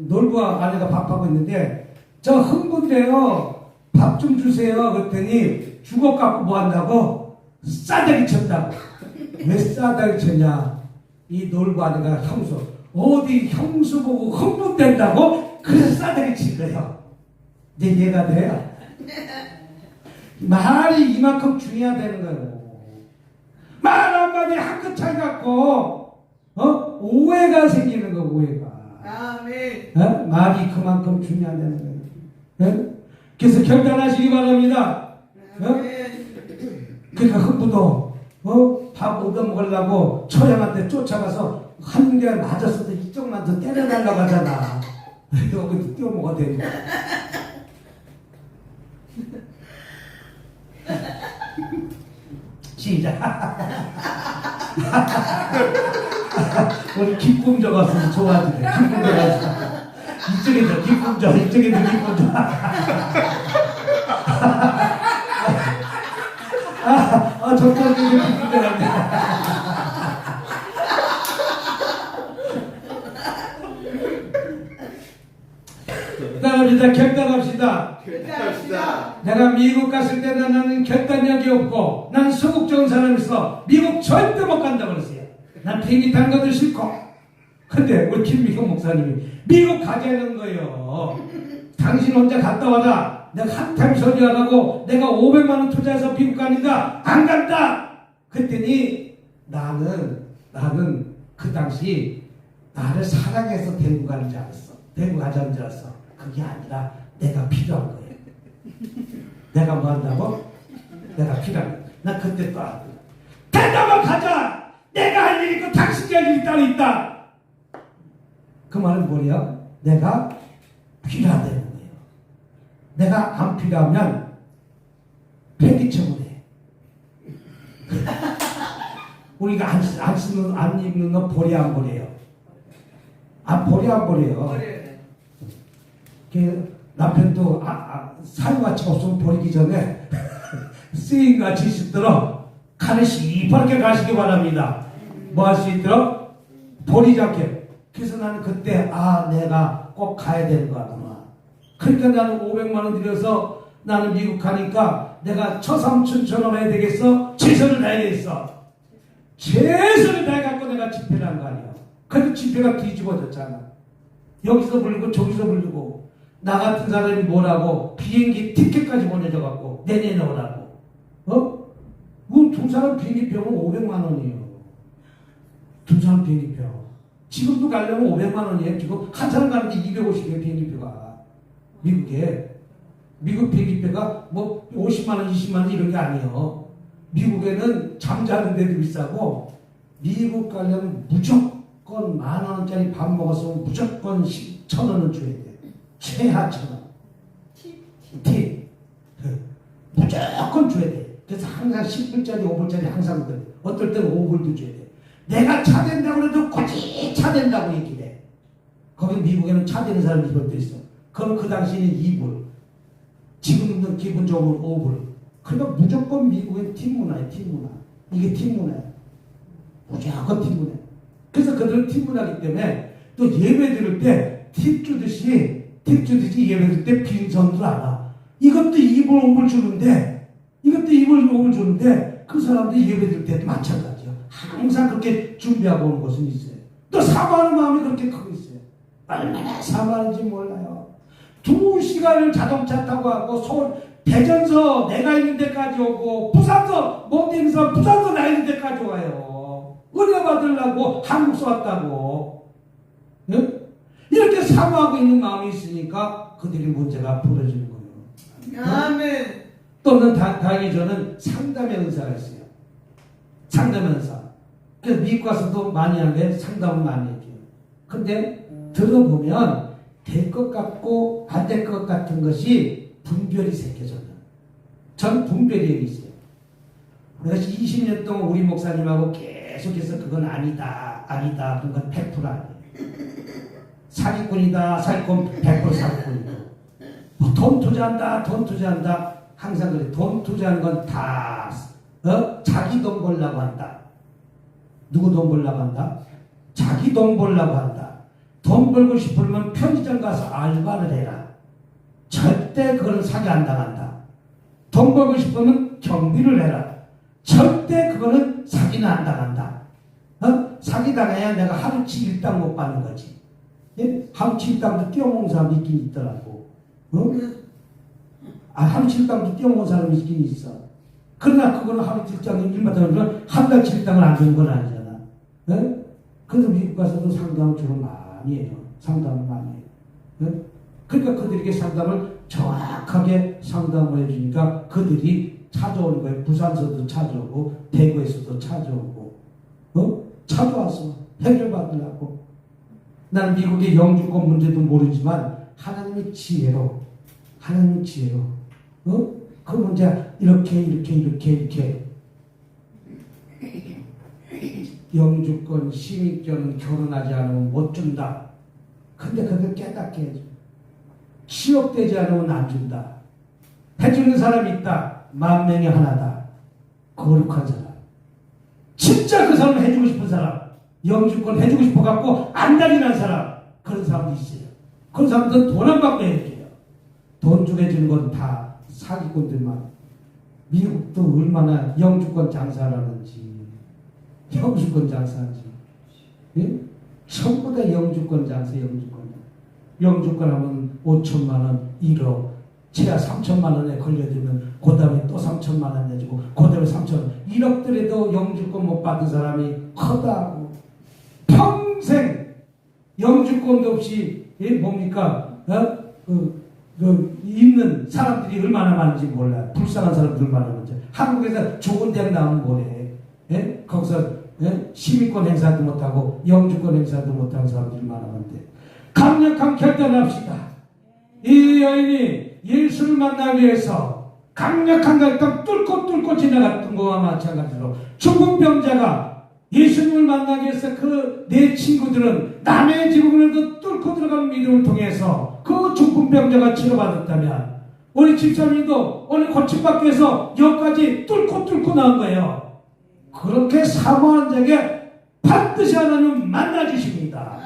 놀부 아내가 밥하고 있는데 저 흥부인데요. 밥 좀 주세요. 그랬더니 죽어갖고 뭐 한다고? 싸다기 쳤다고. 왜 싸다기 쳤냐? 이 놀부 아내가 형수. 어디 형수 보고 흥분된다고? 그래서 싸다기 친 거예요. 이제 이해가 돼요? 말이 이만큼 중요하다는 거예요. 말 한마디 한 끗 차이 갖고 오해가 생기는 거 오해가. 아멘. 말이 그만큼 중요하다는 거예요. 그래서 결단하시기 바랍니다. 그러니까 흥부도 밥 얻어먹으려고 처형한테 쫓아가서 한 대 맞았어도 이쪽만 더 때려달라고 하잖아. 여기도 띄워먹어야 되니까. 시작. 우리 기쁨 적었으면 좋아지네. 기쁨 적었어. 이쪽에도 기쁨 적, 이쪽에도 기쁨 적. 저쪽에도 기쁨 적었네. 결단합시다. 내가 미국 갔을 때 나는 결단력이 없고 난 소극적인 사람이었어. 미국 절대 못 간다고 그랬어요. 난 비행기 탄 것도 싫고. 근데 우리 김미경 목사님이 미국 가자는 거예요. 당신 혼자 갔다 와라. 내가 한타임 소리하라고 내가 500만 원 투자해서 미국 가니까 안 간다. 그랬더니 나는 그 당시 나를 사랑해서 대구 가는 줄 알았어. 대구 가자는 줄 알았어. 그게 아니라 내가 필요한 거예요. 내가 뭐 한다고? 내가 필요한 거야. 나 그때 또 알았거든. 대답을 가자! 내가 할 일이 있고 당신이 할 일이 따로 있다! 그 말은 뭐냐? 내가 필요하다는 거예요. 내가 안 필요하면 폐기처분해. 우리가 안 입는 거 보리 안 보래요. 보리 안 보래요. 남편도 사용가치가 없으면 버리기 전에 쓰임같이 있도록 칼을 시퍼렇게 가시기 바랍니다. 뭐 할 수 있도록 버리지 않게. 그래서 나는 그때 내가 꼭 가야 되는 거구나. 그러니까 나는 500만 원 들여서 나는 미국 가니까 내가 처삼촌처럼 해야 되겠어? 최선을 다해야겠어. 최선을 다해갖고 내가 집회를 한 거 아니야. 그래도 집회가 뒤집어졌잖아. 여기서 부르고 저기서 부르고 나 같은 사람이 뭐라고 비행기 티켓까지 보내줘갖고 내년에 오라고. 두 사람 비행기표는 500만 원이에요. 두 사람 비행기표. 지금도 가려면 500만 원이에요. 지금 한 사람 가는데 250이에요 비행기표가. 미국에. 미국 비행기표가 뭐 50만 원, 20만 원 이런 게 아니에요. 미국에는 잠자는 데도 비싸고 미국 가려면 무조건 10,000원짜리 밥 먹었으면 무조건 1,000원은 줘야 돼. 최하 1,000원. 팁. 무조건 줘야 돼. 그래서 항상 10불짜리, 5불짜리 항상 그래. 어떨 때는 5불도 줘야 돼. 내가 차 된다고 해도 굳이 차 된다고 얘기해. 거기 미국에는 차 되는 사람이 이것도 있어. 그럼 그 당시에는 2불. 지금은 기본적으로 5불. 그러니까 무조건 미국의 팀 문화예요. 팀 문화. 이게 팀 문화예요. 무조건 팀 문화예요. 그래서 그들은 팀 문화이기 때문에 또 예배 드릴 때 팁 주듯이 예배 드릴 때 빈손들 알아. 이것도 2불, 5불 주는데 이것도 2불, 5불 주는데 그 사람도 예배 드릴 때도 마찬가지예요. 항상 그렇게 준비하고 오는 것은 있어요. 또 사모하는 마음이 그렇게 크고 있어요. 얼마나 사모하는지 몰라요. 2시간을 자동차 타고 가고 대전서 내가 있는 데까지 오고 부산서 못 되는 사람 부산서 나 있는 데까지 와요. 은혜 받으려고 한국서 왔다고. 네? 이렇게 사모하고 있는 마음이 있으니까 그들이 문제가 풀어지는 거예요. 아멘. 또는 다행히 저는 상담의 은사가 있어요. 상담의 은사. 그래서 미국 가서도 많이 하는데 상담을 많이 해줘요. 근데 들어보면 될 것 같고 안 될 것 같은 것이 분별이 생겨져요. 전 분별이 있어요. 내가 20년 동안 우리 목사님하고 계속해서 그건 아니다. 그건 100% 아니에요. 사기꾼이다. 사기꾼 100% 사기꾼이고. 뭐 돈 투자한다. 항상 그래. 돈 투자하는 건 다 자기 돈 벌려고 한다. 누구 돈 벌려고 한다? 자기 돈 벌려고 한다. 돈 벌고 싶으면 편의점 가서 알바를 해라. 절대 그거는 사기 안 당한다. 돈 벌고 싶으면 경비를 해라. 절대 그거는 사기는 안 당한다. 사기 당해야 내가 하루치 일당 못 받는 거지. 예? 하루치 일당도 띄워먹는 사람이 있긴 있더라고. 하루치 일당도 띄워먹는 사람이 있긴 있어. 그러나 그거는 하루치 일당이 일마다 그러면 한 달치 일당을 안 주는 건 아니잖아. 예? 그래서 미국 가서도 상담을 주로 많이 해요. 상담을 많이 해요. 예? 그러니까 그들에게 상담을 정확하게 상담을 해주니까 그들이 찾아오는 거예요. 부산서도 찾아오고 대구에서도 찾아오고 찾아와서 해결받으려고. 나는 미국의 영주권 문제도 모르지만 하나님의 지혜로 그 문제 이렇게 영주권, 시민권은 결혼하지 않으면 못 준다. 근데 그걸 깨닫게 해줘. 취업되지 않으면 안 준다. 해주는 사람이 있다. 10,000명이 하나다. 거룩한 사람. 진짜 그 사람을 해주고 싶은 사람. 영주권 해주고 싶어갖고 안달이 사람. 그런 사람도 있어요. 그런 사람들은 돈 안 받고 해줘요. 돈 주고 해주는 건 다 사기꾼들만. 미국도 얼마나 영주권 장사를 하는지. 영주권 장사하지. 예? 전부 다 영주권 장사, 영주권 하면 5천만 원, 1억, 최하 3천만 원에 걸려들면 그 다음에 또 3천만 원 내주고 그 다음에 3천 원. 1억들에도 영주권 못 받은 사람이 커다고. 평생 영주권도 없이 뭡니까? 있는 사람들이 얼마나 많은지 몰라요. 불쌍한 사람들 얼마나 많은지. 한국에서 좋은 대학 나오면 뭐래. 예? 거기서 시민권 행사도 못하고 영주권 행사도 못하는 사람들이 많았는데 강력한 결단을 합시다. 이 여인이 예수를 만나기 위해서 강력한 갈등 뚫고 지나갔던 것과 마찬가지로 중풍병자가 예수님을 만나기 위해서 그 네 친구들은 남의 지붕을 뚫고 들어가는 믿음을 통해서 그 중풍병자가 치료받았다면 우리 집사님도 오늘 고침받기 위해서 여기까지 뚫고 나온 거예요. 그렇게 사모하는 자에게 반드시 하나님 만나주십니다.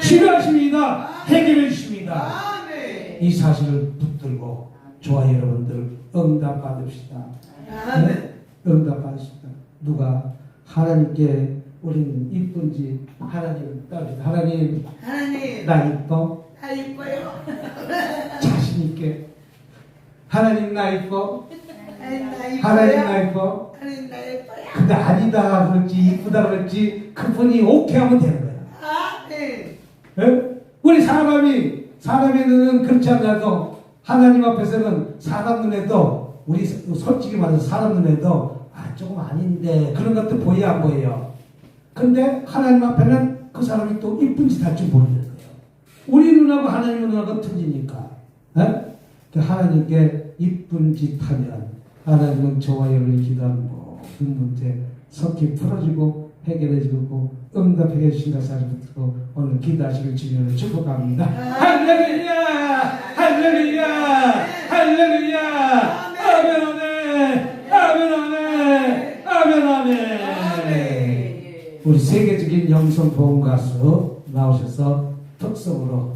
치료하십니다. 해결해 주십니다. 이 사실을 붙들고 저와 여러분들 응답 받읍시다. 응답 받으십니다. 누가 하나님께 우리는 이쁜지 하나님을 따릅니다. 하나님 나 이뻐? 다 이뻐요. 자신 있게 하나님 나 이뻐? 하나님 하나님 나 이뻐? 하나님 나 예뻐요. 근데 아니다 그렇지 이쁘다 그렇지 그분이 오케이 하면 되는 거야. 예? 우리 사람의 눈은 그렇지 않아도 하나님 앞에서는 사람 눈에도 우리 솔직히 말해서 사람 눈에도 조금 아닌데 그런 것도 보여 안 보여요. 근데 하나님 앞에는 그 사람이 또 이쁜 짓 할 줄 모르는 거예요. 우리 눈하고 하나님 눈하고 틀리니까. 예? 하나님께 이쁜 짓 하면 하나님은 저와 여러분이 기도하는 모든 문제 속히 풀어주고 해결해주고 응답해 주신 것을 붙들고 오늘 기도하시길 주님으로 축복합니다. 할렐루야! 할렐루야! 할렐루야! 아멘 아멘! 아멘 아멘! 아멘 아멘! 우리 세계적인 영성 보험 가수 나오셔서 특성으로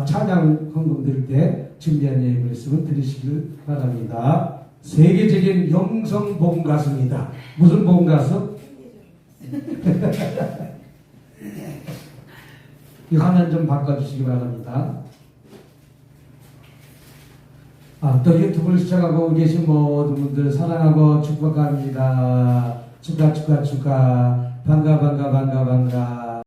찬양 헌금 드릴 때 준비한 예의 말씀을 드리시길 바랍니다. 세계적인 영성 보험 가수입니다. 무슨 보험 가수? 이 화면 좀 바꿔주시기 바랍니다. 또 유튜브를 시청하고 계신 모든 분들 사랑하고 축복합니다. 축하. 반가.